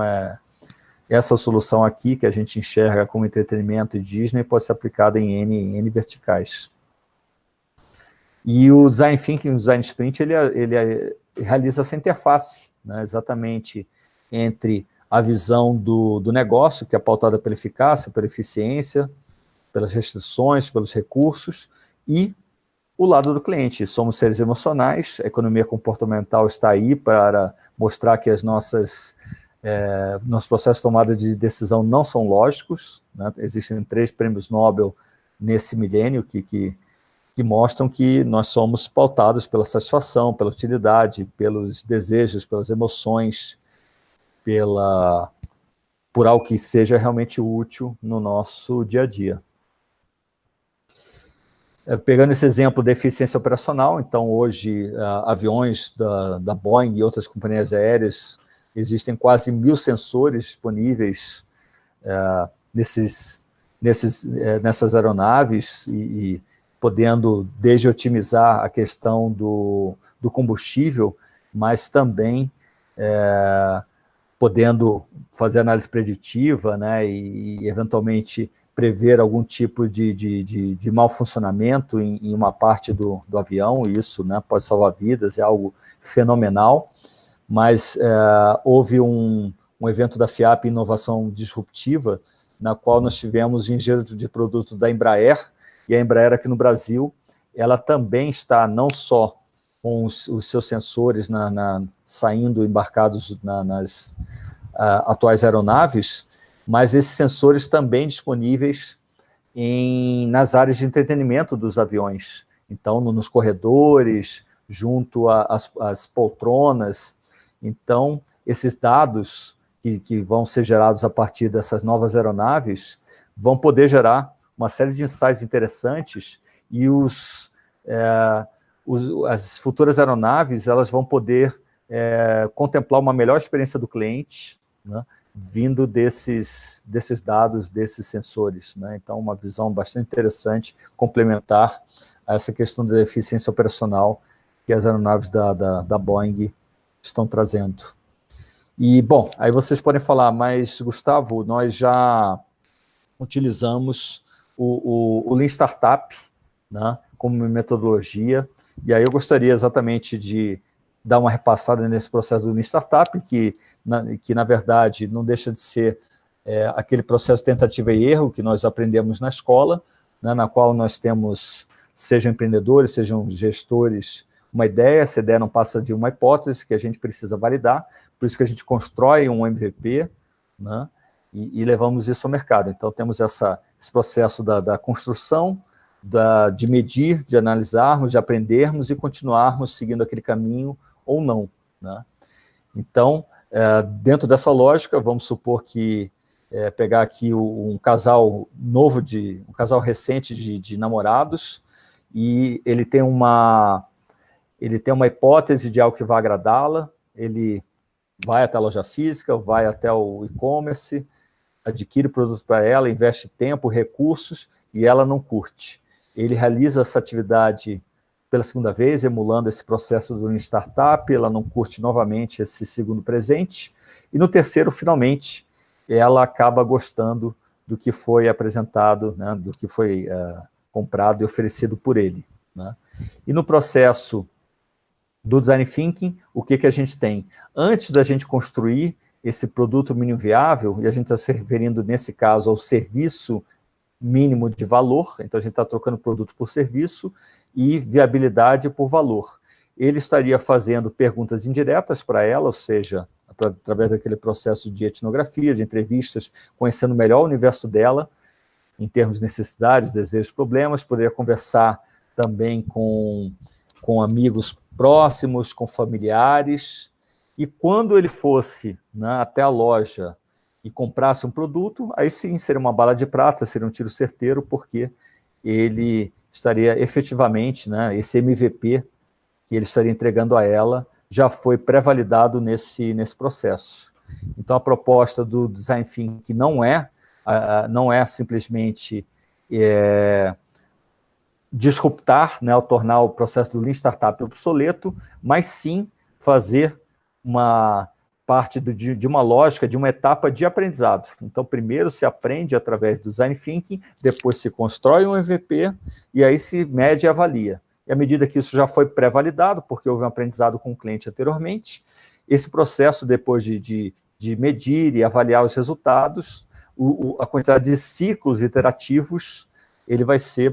essa solução aqui, que a gente enxerga como entretenimento e Disney, pode ser aplicada em N verticais. E o Design Thinking, o Design Sprint, ele realiza essa interface, né, exatamente entre a visão do negócio, que é pautada pela eficácia, pela eficiência, pelas restrições, pelos recursos, e o lado do cliente. Somos seres emocionais, a economia comportamental está aí para mostrar que nossos processos de tomada de decisão não são lógicos, né? Existem 3 prêmios Nobel nesse milênio que mostram que nós somos pautados pela satisfação, pela utilidade, pelos desejos, pelas emoções, por algo que seja realmente útil no nosso dia a dia. Pegando esse exemplo da eficiência operacional, então hoje aviões da Boeing e outras companhias aéreas, existem quase 1000 sensores disponíveis nessas aeronaves, e podendo desde otimizar a questão do combustível, mas também podendo fazer análise preditiva, né, e eventualmente prever algum tipo de mau funcionamento em uma parte do avião, e isso, né, pode salvar vidas, é algo fenomenal. Mas houve um evento da FIAP Inovação Disruptiva, na qual nós tivemos o engenheiro de produto da Embraer, e a Embraer aqui no Brasil, ela também está não só com os seus sensores saindo embarcados nas atuais aeronaves, mas esses sensores também disponíveis nas áreas de entretenimento dos aviões. Então, nos corredores, junto às poltronas. Então, esses dados que vão ser gerados a partir dessas novas aeronaves vão poder gerar uma série de insights interessantes, e as futuras aeronaves elas vão poder contemplar uma melhor experiência do cliente, né, vindo desses dados, desses sensores, né? Então, uma visão bastante interessante, complementar a essa questão da eficiência operacional que as aeronaves da Boeing estão trazendo. E, bom, aí vocês podem falar, mas, Gustavo, nós já utilizamos o Lean Startup, né, como metodologia, e aí eu gostaria exatamente de dar uma repassada nesse processo do Lean Startup, que na verdade, não deixa de ser aquele processo de tentativa e erro que nós aprendemos na escola, né, na qual nós temos, sejam empreendedores, sejam gestores, uma ideia, essa ideia não passa de uma hipótese que a gente precisa validar, por isso que a gente constrói um MVP, né, e levamos isso ao mercado. Então, temos esse processo da construção, de medir, de analisarmos, de aprendermos e continuarmos seguindo aquele caminho ou não, né? Então, dentro dessa lógica, vamos supor que pegar aqui um casal novo, um casal recente de namorados, e ele tem uma hipótese de algo que vai agradá-la, ele vai até a loja física, vai até o e-commerce, adquire o produto para ela, investe tempo, recursos, e ela não curte. Ele realiza essa atividade pela segunda vez, emulando esse processo do startup, ela não curte novamente esse segundo presente, e no terceiro, finalmente, ela acaba gostando do que foi apresentado, né, do que foi comprado e oferecido por ele, né? E no processo do Design Thinking, o que a gente tem? Antes da gente construir esse produto mínimo viável, e a gente está se referindo, nesse caso, ao serviço mínimo de valor, então a gente está trocando produto por serviço e viabilidade por valor. Ele estaria fazendo perguntas indiretas para ela, ou seja, através daquele processo de etnografia, de entrevistas, conhecendo melhor o universo dela, em termos de necessidades, desejos, problemas, poderia conversar também com amigos próximos, com familiares, e quando ele fosse, né, até a loja e comprasse um produto, aí sim seria uma bala de prata, seria um tiro certeiro, porque ele estaria efetivamente, né, esse MVP que ele estaria entregando a ela já foi pré-validado nesse processo. Então, a proposta do Design Thinking não é simplesmente disruptar, né, ou tornar o processo do Lean Startup obsoleto, mas sim fazer uma parte de uma lógica, de uma etapa de aprendizado. Então, primeiro se aprende através do Design Thinking, depois se constrói um MVP, e aí se mede e avalia. E à medida que isso já foi pré-validado, porque houve um aprendizado com o cliente anteriormente, esse processo, depois de medir e avaliar os resultados, a quantidade de ciclos iterativos, ele vai ser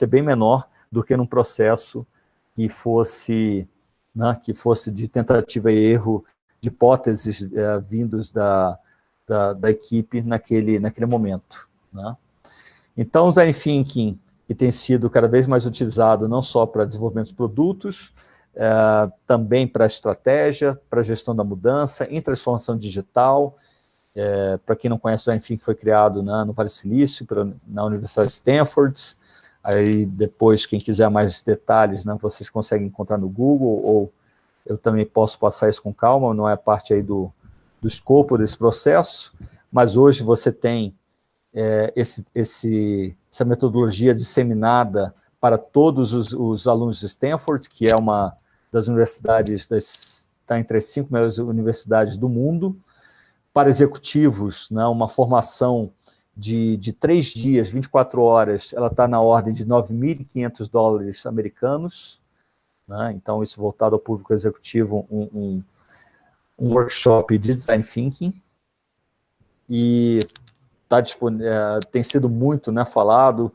bem menor do que num processo que fosse de tentativa e erro, de hipóteses vindos da equipe naquele momento, né? Então, o Design Thinking, que tem sido cada vez mais utilizado não só para desenvolvimento de produtos, também para estratégia, para gestão da mudança, em transformação digital. Para quem não conhece, o Design Thinking foi criado no Vale do Silício, na Universidade de Stanford. Aí depois, quem quiser mais detalhes, né, vocês conseguem encontrar no Google, ou eu também posso passar isso com calma, não é parte aí do escopo desse processo, mas hoje você tem essa metodologia disseminada para todos os alunos de Stanford, que é uma das universidades, está entre as 5 melhores universidades do mundo. Para executivos, né, uma formação de 3 dias, 24 horas, ela está na ordem de $9.500 americanos, né? Então, isso voltado ao público executivo, um workshop de Design Thinking, e tem sido muito, né, falado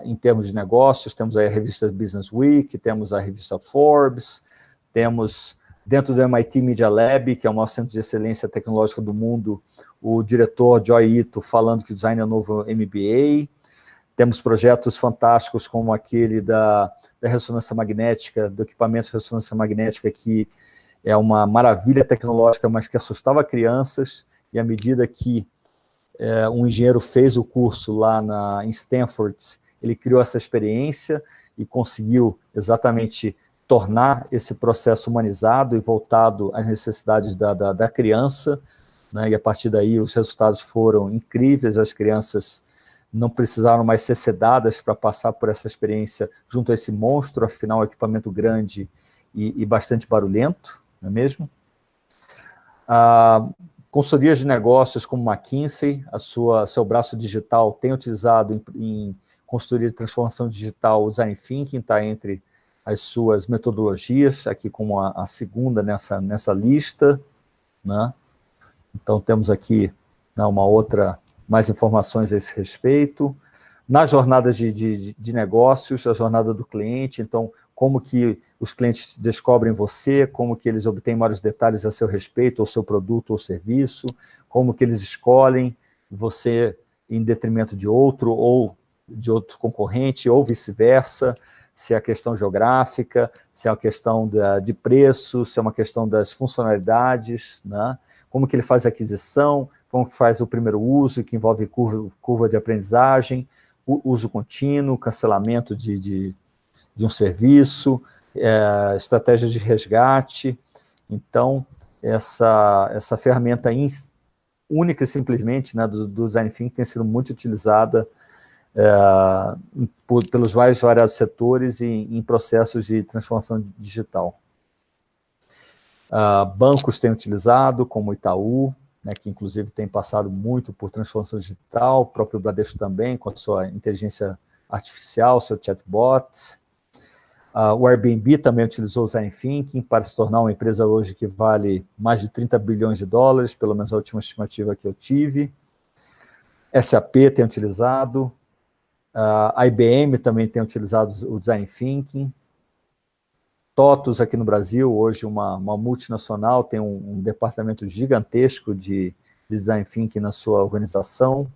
em termos de negócios. Temos aí a revista Business Week, temos a revista Forbes, temos dentro do MIT Media Lab, que é o maior centro de excelência tecnológica do mundo, o diretor Joy Ito falando que o design é o novo MBA. Temos projetos fantásticos como aquele da ressonância magnética, do equipamento de ressonância magnética, que é uma maravilha tecnológica, mas que assustava crianças, e à medida que um engenheiro fez o curso lá em Stanford, ele criou essa experiência e conseguiu exatamente tornar esse processo humanizado e voltado às necessidades da criança, né? E a partir daí os resultados foram incríveis. As crianças não precisaram mais ser sedadas para passar por essa experiência junto a esse monstro, afinal, um equipamento grande e bastante barulhento, não é mesmo? Consultorias de negócios como McKinsey, seu braço digital, tem utilizado em consultoria de transformação digital o Design Thinking, está entre as suas metodologias, aqui como a segunda nessa lista, né? Então, temos aqui, né, mais informações a esse respeito. Na jornada de negócios, a jornada do cliente, então, como que os clientes descobrem você, como que eles obtêm maiores detalhes a seu respeito, ou seu produto ou serviço, como que eles escolhem você em detrimento de outro, ou de outro concorrente, ou vice-versa, se é a questão geográfica, se é a questão de preço, se é uma questão das funcionalidades, né? Como que ele faz a aquisição, como que faz o primeiro uso, que envolve curva de aprendizagem, uso contínuo, cancelamento de um serviço, estratégia de resgate. Então, essa ferramenta única e simplesmente, né, do Design Thinking tem sido muito utilizada pelos variados setores e em processos de transformação digital. Bancos têm utilizado, como o Itaú, né, que inclusive tem passado muito por transformação digital, o próprio Bradesco também, com a sua inteligência artificial, seu chatbot. O Airbnb também utilizou o Design Thinking para se tornar uma empresa hoje que vale mais de $30 bilhões, pelo menos a última estimativa que eu tive. SAP tem utilizado, a IBM também tem utilizado o Design Thinking. TOTUS aqui no Brasil, hoje uma multinacional, tem um departamento gigantesco de Design Thinking na sua organização.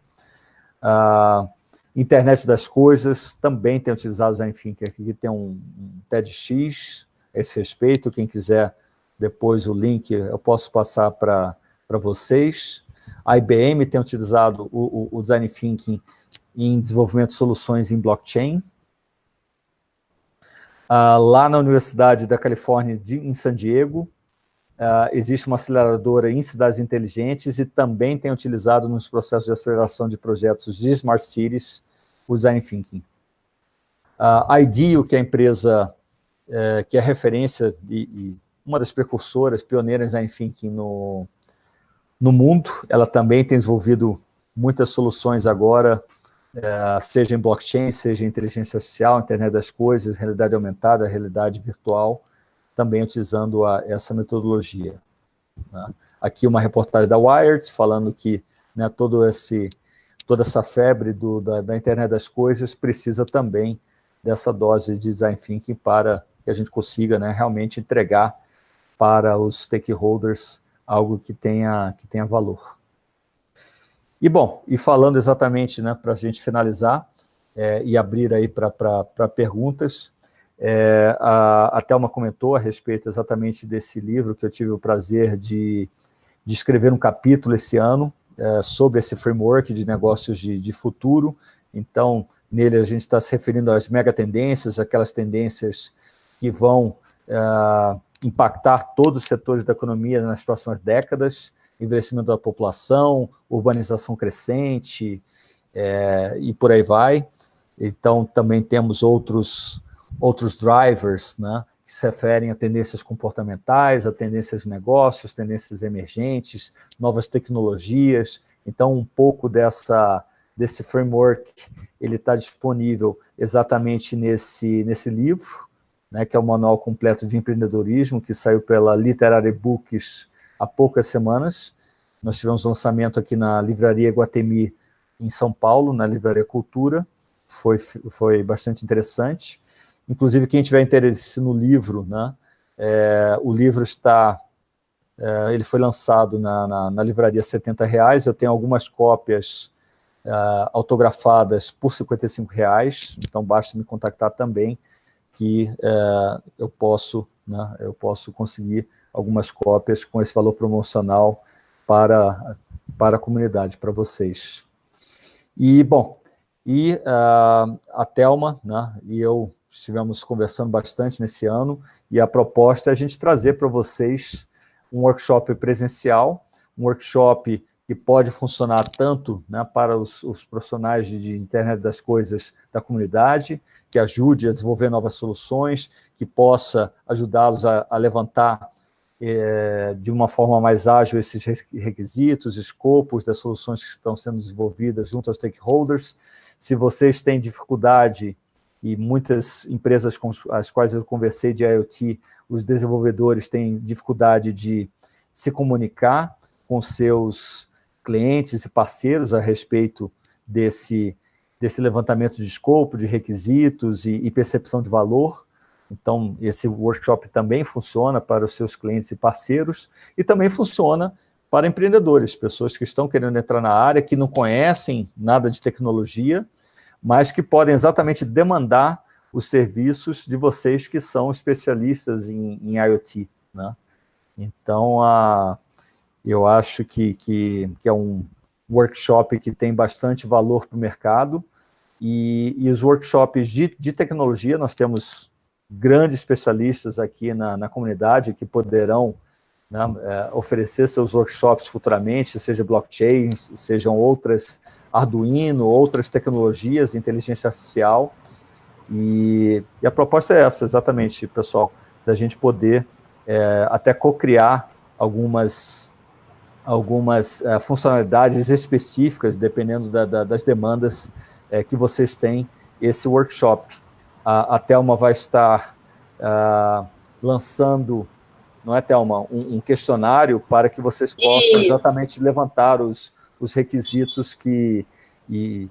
Internet das Coisas também tem utilizado o Design Thinking. Aqui tem um TEDx a esse respeito. Quem quiser depois o link eu posso passar para vocês. A IBM tem utilizado o Design Thinking em desenvolvimento de soluções em blockchain. Lá na Universidade da Califórnia, em San Diego, existe uma aceleradora em cidades inteligentes e também tem utilizado nos processos de aceleração de projetos de Smart Cities o Design Thinking. A IDEO, que é a empresa que é referência e uma das precursoras, pioneiras em Design Thinking no mundo, ela também tem desenvolvido muitas soluções agora, seja em blockchain, seja em inteligência artificial, internet das coisas, realidade aumentada, realidade virtual, também utilizando essa metodologia, né? Aqui uma reportagem da Wired, falando que, né, toda essa febre da internet das coisas precisa também dessa dose de Design Thinking para que a gente consiga, né, realmente entregar para os stakeholders algo que tenha valor. E, bom, falando exatamente, né, para a gente finalizar e abrir aí para perguntas, a Thelma comentou a respeito exatamente desse livro que eu tive o prazer de escrever um capítulo esse ano sobre esse framework de negócios de futuro. Então, nele a gente está se referindo às megatendências, aquelas tendências que vão impactar todos os setores da economia nas próximas décadas: envelhecimento da população, urbanização crescente, e por aí vai. Então, também temos outros drivers, né, que se referem a tendências comportamentais, a tendências de negócios, tendências emergentes, novas tecnologias. Então, um pouco desse framework, ele está disponível exatamente nesse livro, né, que é o Manual Completo de Empreendedorismo, que saiu pela Literary Books há poucas semanas. Nós tivemos um lançamento aqui na Livraria Iguatemi, em São Paulo, na Livraria Cultura. Foi bastante interessante. Inclusive, quem tiver interesse no livro, né, o livro ele foi lançado na livraria R$70. Eu tenho algumas cópias autografadas por R$55, então basta me contactar também, que eu posso conseguir algumas cópias com esse valor promocional para a comunidade, para vocês. E, bom, a Thelma, né, e eu estivemos conversando bastante nesse ano, e a proposta é a gente trazer para vocês um workshop presencial, um workshop que pode funcionar tanto, né, para os profissionais de internet das coisas da comunidade, que ajude a desenvolver novas soluções, que possa ajudá-los a levantar de uma forma mais ágil esses requisitos, escopos das soluções que estão sendo desenvolvidas junto aos stakeholders. Se vocês têm dificuldade, e muitas empresas com as quais eu conversei de IoT, os desenvolvedores têm dificuldade de se comunicar com seus clientes e parceiros a respeito desse levantamento de escopo, de requisitos e percepção de valor. Então, esse workshop também funciona para os seus clientes e parceiros, e também funciona para empreendedores, pessoas que estão querendo entrar na área, que não conhecem nada de tecnologia, mas que podem exatamente demandar os serviços de vocês que são especialistas em IoT, né? Então, eu acho que é um workshop que tem bastante valor para o mercado, e os workshops de tecnologia, nós temos grandes especialistas aqui na comunidade que poderão, né, oferecer seus workshops futuramente, seja blockchain, sejam outras Arduino, outras tecnologias de inteligência artificial, e a proposta é essa, exatamente, pessoal, da gente poder até co-criar algumas funcionalidades específicas, dependendo das demandas que vocês têm, esse workshop. A Thelma vai estar lançando, não é, Thelma, um questionário para que vocês possam exatamente levantar os requisitos e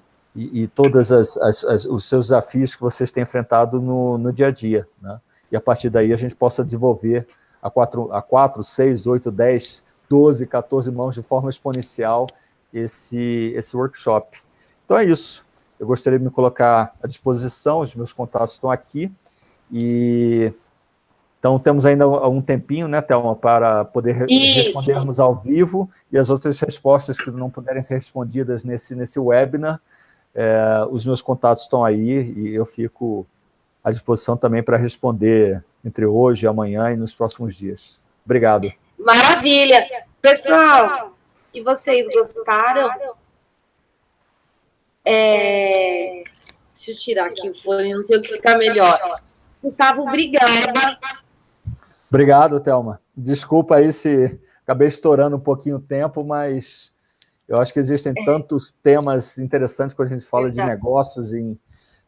todos os seus desafios que vocês têm enfrentado no dia a dia, né? E a partir daí a gente possa desenvolver a 4, 6, 8, 10, 12, 14 mãos de forma exponencial esse workshop. Então é isso. Eu gostaria de me colocar à disposição, os meus contatos estão aqui, e então temos ainda um tempinho, né, Thelma, para poder respondermos ao vivo, e as outras respostas que não puderem ser respondidas nesse webinar, os meus contatos estão aí, e eu fico à disposição também para responder entre hoje, amanhã e nos próximos dias. Obrigado. Maravilha! Pessoal, e vocês gostaram? Deixa eu tirar aqui o fone, não sei o que ficar melhor. Gustavo, obrigada. Obrigado, Thelma. Desculpa aí se acabei estourando um pouquinho o tempo, mas eu acho que existem tantos temas interessantes quando a gente fala de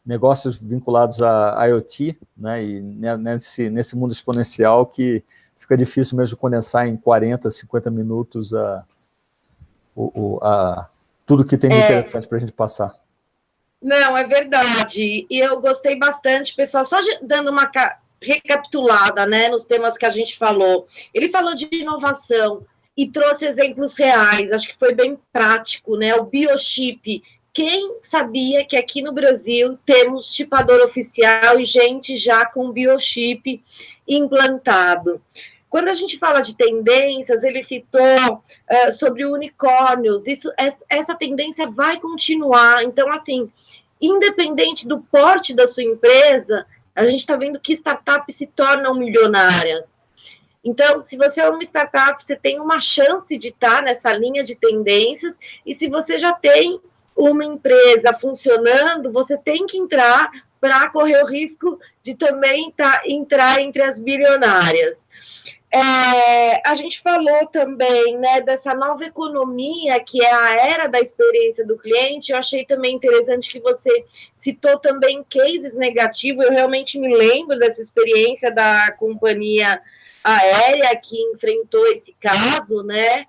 negócios vinculados a IoT, né, e nesse mundo exponencial, que fica difícil mesmo condensar em 40, 50 minutos tudo que tem de interessante para a gente passar. Não, é verdade. E eu gostei bastante, pessoal, só dando uma recapitulada, né, nos temas que a gente falou. Ele falou de inovação e trouxe exemplos reais, acho que foi bem prático, né, o biochip. Quem sabia que aqui no Brasil temos chipador oficial e gente já com biochip implantado? Quando a gente fala de tendências, ele citou sobre unicórnios, essa tendência vai continuar. Então, assim, independente do porte da sua empresa, a gente está vendo que startups se tornam milionárias. Então, se você é uma startup, você tem uma chance de estar nessa linha de tendências, e se você já tem uma empresa funcionando, você tem que entrar para correr o risco de também entrar entre as bilionárias. A gente falou também, né, dessa nova economia, que é a era da experiência do cliente. Eu achei também interessante que você citou também cases negativos. Eu realmente me lembro dessa experiência da companhia aérea que enfrentou esse caso, né?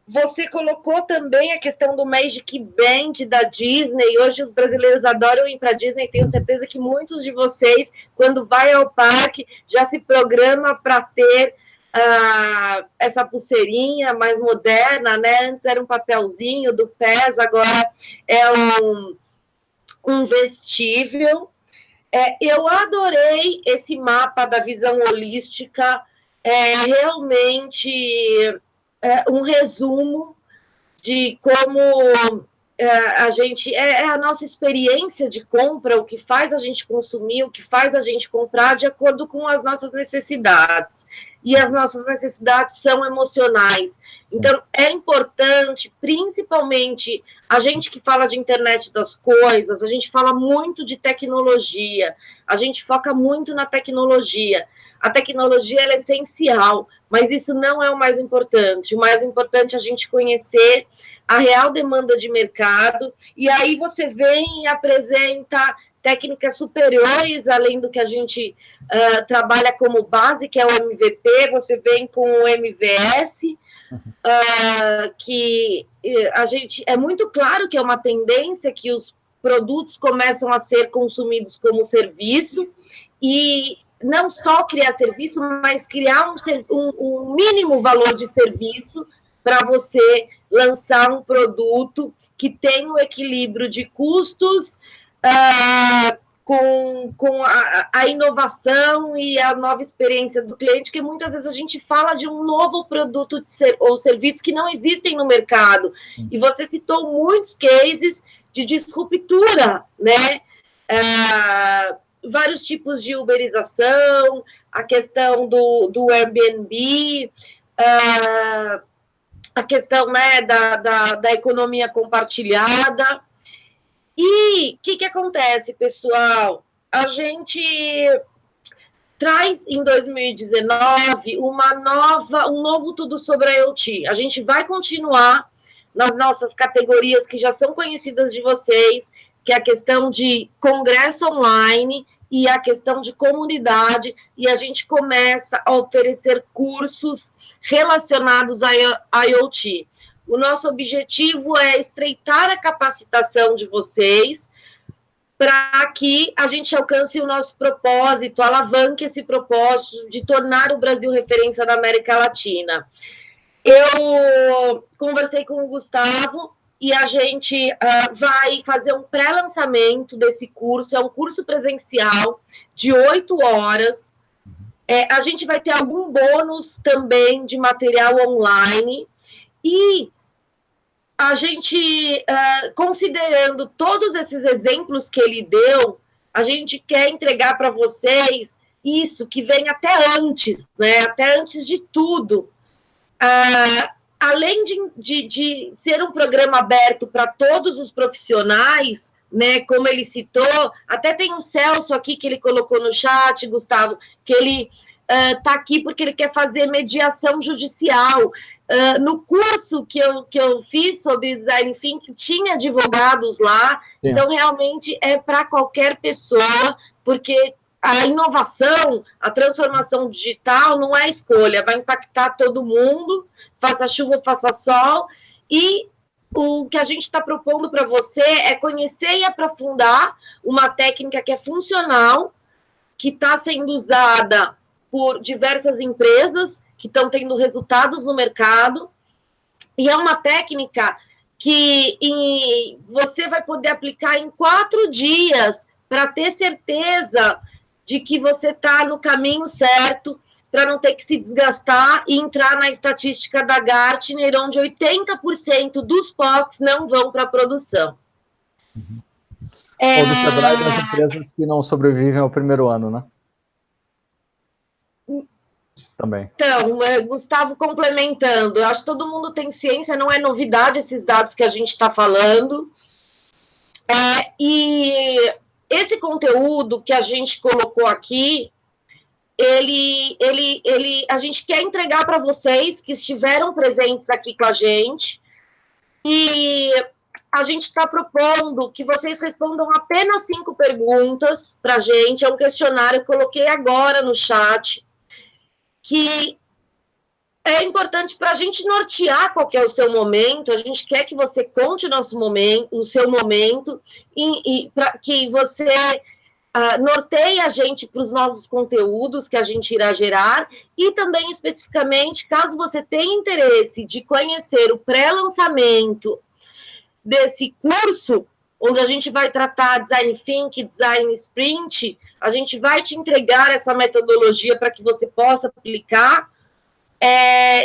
Você colocou também a questão do Magic Band da Disney. Hoje os brasileiros adoram ir para a Disney. Tenho certeza que muitos de vocês, quando vai ao parque, já se programa para ter essa pulseirinha mais moderna, né? Antes era um papelzinho do PES, agora é um vestível. Eu adorei esse mapa da visão holística. Realmente um resumo de como a gente... a nossa experiência de compra, o que faz a gente consumir, o que faz a gente comprar de acordo com as nossas necessidades. E as nossas necessidades são emocionais. Então, é importante, principalmente, a gente que fala de internet das coisas, a gente fala muito de tecnologia, a gente foca muito na tecnologia. A tecnologia ela é essencial, mas isso não é o mais importante. O mais importante é a gente conhecer a real demanda de mercado, e aí você vem e apresenta técnicas superiores, além do que a gente trabalha como base, que é o MVP, você vem com o MVS, que a gente... É muito claro que é uma tendência que os produtos começam a ser consumidos como serviço, e não só criar serviço, mas criar um mínimo valor de serviço para você lançar um produto que tem o equilíbrio de custos com a inovação e a nova experiência do cliente, que muitas vezes a gente fala de um novo produto ou serviço que não existem no mercado. E você citou muitos cases de disruptura, né? Vários tipos de uberização, a questão do Airbnb, a questão, né, da economia compartilhada. E o que acontece, pessoal? A gente traz em 2019 um novo Tudo sobre a IoT. A gente vai continuar nas nossas categorias que já são conhecidas de vocês, que é a questão de congresso online e a questão de comunidade, e a gente começa a oferecer cursos relacionados a IoT. O nosso objetivo é estreitar a capacitação de vocês para que a gente alcance o nosso propósito, alavanque esse propósito de tornar o Brasil referência da América Latina. Eu conversei com o Gustavo e a gente vai fazer um pré-lançamento desse curso. É um curso presencial de 8 horas. A gente vai ter algum bônus também de material online. E a gente, considerando todos esses exemplos que ele deu, a gente quer entregar para vocês isso que vem até antes, né? Até antes de tudo. Além de ser um programa aberto para todos os profissionais, né, como ele citou, até tem o Celso aqui que ele colocou no chat, Gustavo, que ele está aqui porque ele quer fazer mediação judicial. No curso que eu fiz sobre design thinking, tinha advogados lá, Sim. Então realmente é para qualquer pessoa, porque a inovação, a transformação digital não é escolha, vai impactar todo mundo, faça chuva, faça sol, e o que a gente está propondo para você é conhecer e aprofundar uma técnica que é funcional, que está sendo usada por diversas empresas, que estão tendo resultados no mercado, e é uma técnica que você vai poder aplicar em 4 dias, para ter certeza de que você está no caminho certo, para não ter que se desgastar e entrar na estatística da Gartner, onde 80% dos POCs não vão para a produção. Ou do Sebrae das empresas que não sobrevivem ao primeiro ano, né? também. Então, Gustavo, complementando, eu acho que todo mundo tem ciência, não é novidade esses dados que a gente está falando. E esse conteúdo que a gente colocou aqui, a gente quer entregar para vocês que estiveram presentes aqui com a gente, e a gente está propondo que vocês respondam apenas 5 perguntas para a gente. É um questionário que eu coloquei agora no chat, que é importante para a gente nortear qual que é o seu momento. A gente quer que você conte o seu momento, e para que você norteie a gente para os novos conteúdos que a gente irá gerar, e também especificamente, caso você tenha interesse de conhecer o pré-lançamento desse curso, onde a gente vai tratar Design Thinking, Design Sprint, a gente vai te entregar essa metodologia para que você possa aplicar.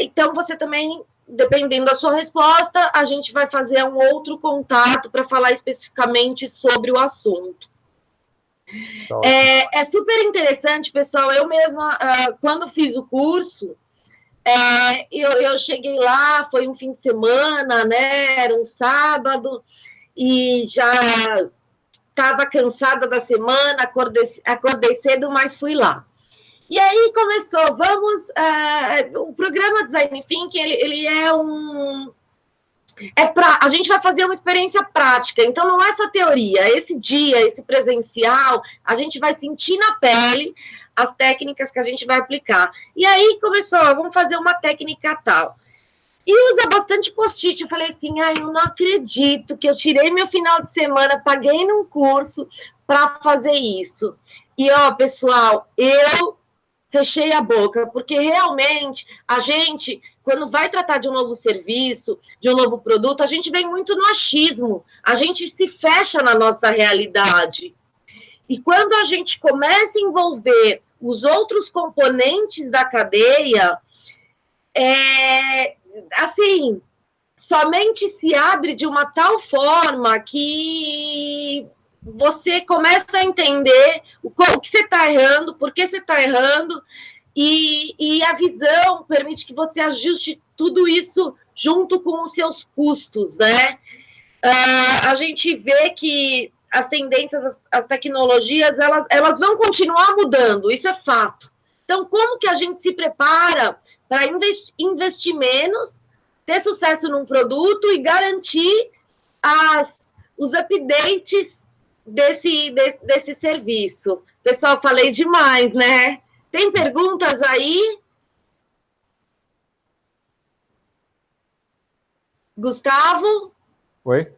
Então, você também, dependendo da sua resposta, a gente vai fazer um outro contato para falar especificamente sobre o assunto. É super interessante, pessoal. Eu mesma, quando fiz o curso, eu cheguei lá, foi um fim de semana, né? Era um sábado, e já estava cansada da semana, acordei cedo, mas fui lá. E aí começou, o programa Design Thinking, ele é a gente vai fazer uma experiência prática, então não é só teoria. Esse dia, esse presencial, a gente vai sentir na pele as técnicas que a gente vai aplicar. E aí começou, vamos fazer uma técnica tal. E usa bastante post-it. Eu falei assim, eu não acredito que eu tirei meu final de semana, paguei num curso para fazer isso. E, pessoal, eu fechei a boca, porque realmente a gente, quando vai tratar de um novo serviço, de um novo produto, a gente vem muito no achismo, a gente se fecha na nossa realidade. E quando a gente começa a envolver os outros componentes da cadeia, assim, somente se abre de uma tal forma que você começa a entender o que você está errando, por que você está errando, e a visão permite que você ajuste tudo isso junto com os seus custos, né? A gente vê que as tendências, as tecnologias, elas vão continuar mudando, isso é fato. Então, como que a gente se prepara para investir menos, ter sucesso num produto e garantir os updates desse serviço? Pessoal, falei demais, né? Tem perguntas aí? Gustavo? Oi?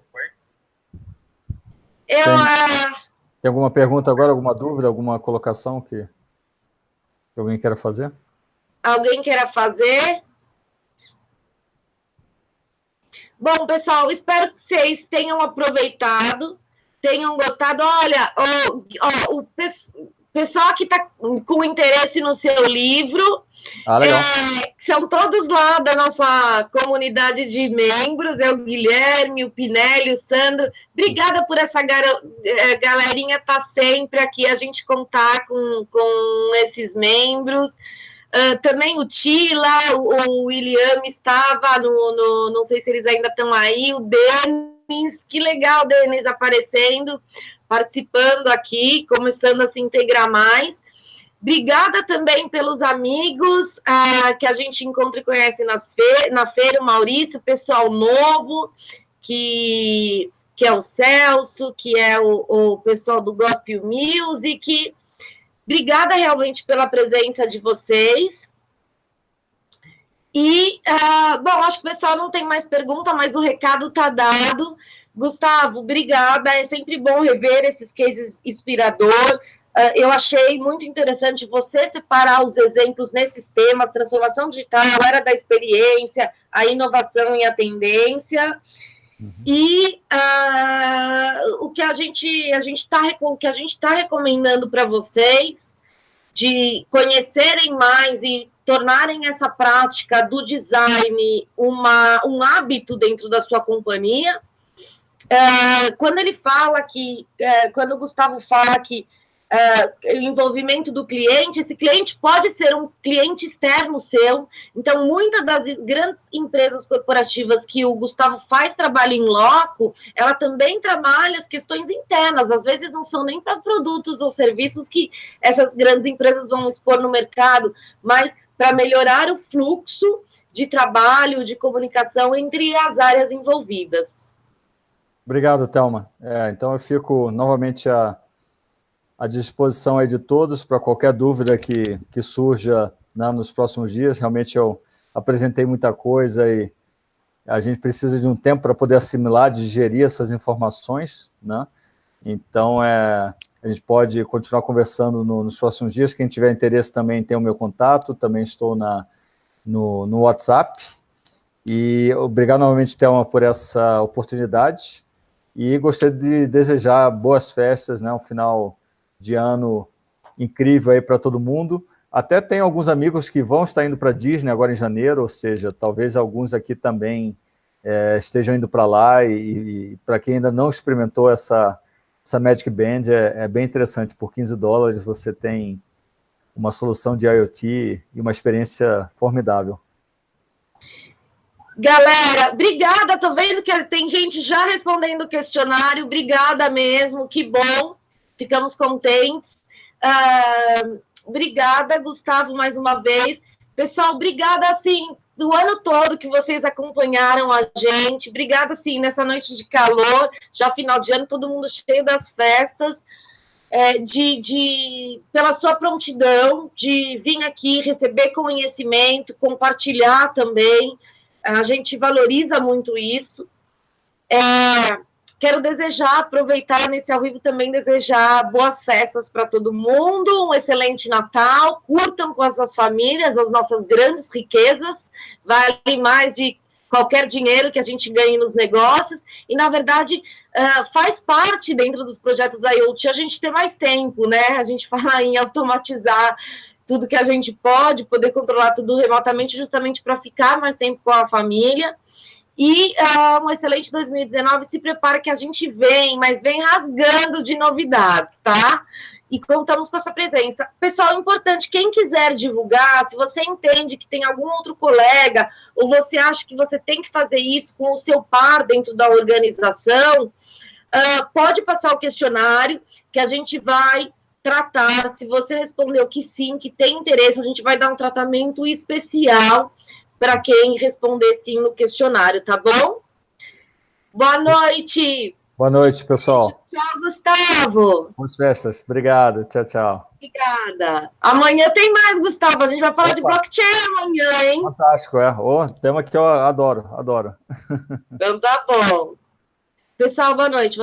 Tem alguma pergunta agora, alguma dúvida, alguma colocação que alguém queira fazer? Alguém queira fazer? Bom, pessoal, espero que vocês tenham aproveitado, tenham gostado. Olha, o pessoal que está com interesse no seu livro, legal. São todos lá da nossa comunidade de membros, o Guilherme, o Pinelli, o Sandro. Obrigada por essa galerinha estar sempre aqui, a gente contar com esses membros. Também o Tila, o William estava não sei se eles ainda estão aí, o Denis, que legal, Denis, aparecendo, participando aqui, começando a se integrar mais. Obrigada também pelos amigos que a gente encontra e conhece na feira, o Maurício, pessoal novo, que é o Celso, que é o pessoal do Gospel Music. Obrigada realmente pela presença de vocês. E, bom, acho que o pessoal não tem mais pergunta, mas o recado está dado. Gustavo, obrigada. É sempre bom rever esses cases inspiradores. Eu achei muito interessante você separar os exemplos nesses temas, transformação digital, era da experiência, a inovação e a tendência. E o que a gente está recomendando para vocês, de conhecerem mais e tornarem essa prática do design um hábito dentro da sua companhia. Quando ele fala quando o Gustavo fala que envolvimento do cliente. Esse cliente pode ser um cliente externo seu. Então, muitas das grandes empresas corporativas que o Gustavo faz trabalho em loco, ela também trabalha as questões internas. Às vezes não são nem para produtos ou serviços que essas grandes empresas vão expor no mercado, mas para melhorar o fluxo de trabalho, de comunicação entre as áreas envolvidas. Obrigado, Thelma. Então, eu fico novamente à disposição aí de todos para qualquer dúvida que surja, né, nos próximos dias. Realmente eu apresentei muita coisa e a gente precisa de um tempo para poder assimilar, digerir essas informações, né? Então, a gente pode continuar conversando nos próximos dias. Quem tiver interesse também tem o meu contato, também estou no WhatsApp. E obrigado novamente, Thelma, por essa oportunidade. E gostaria de desejar boas festas, né? Um final de ano incrível aí para todo mundo. Até tem alguns amigos que vão estar indo para a Disney agora em janeiro, ou seja, talvez alguns aqui também estejam indo para lá, e para quem ainda não experimentou essa Magic Band, é bem interessante. Por $15 você tem uma solução de IoT e uma experiência formidável. Galera, obrigada, tô vendo que tem gente já respondendo o questionário, obrigada mesmo, que bom, ficamos contentes. Obrigada, Gustavo, mais uma vez. Pessoal, obrigada, assim, do ano todo que vocês acompanharam a gente, obrigada, assim, nessa noite de calor, já final de ano, todo mundo cheio das festas, pela sua prontidão de vir aqui, receber conhecimento, compartilhar também. A gente valoriza muito isso. Quero aproveitar nesse ao vivo também, desejar boas festas para todo mundo, um excelente Natal, curtam com as suas famílias as nossas grandes riquezas, vale mais de qualquer dinheiro que a gente ganhe nos negócios, e, na verdade, faz parte dentro dos projetos IoT a gente ter mais tempo, né? A gente fala em automatizar tudo que a gente pode, poder controlar tudo remotamente, justamente para ficar mais tempo com a família. E um excelente 2019, se prepara que a gente vem, mas vem rasgando de novidades, tá? E contamos com a sua presença. Pessoal, importante, quem quiser divulgar, se você entende que tem algum outro colega, ou você acha que você tem que fazer isso com o seu par dentro da organização, pode passar o questionário, que a gente vai tratar. Se você respondeu que sim, que tem interesse, a gente vai dar um tratamento especial para quem responder sim no questionário, tá bom? Boa noite. Boa noite, pessoal. Tchau, Gustavo. Boas festas. Obrigado. Tchau, tchau. Obrigada. Amanhã tem mais, Gustavo. A gente vai falar de blockchain amanhã, hein? Fantástico, tema que eu adoro. Então tá bom. Pessoal, boa noite.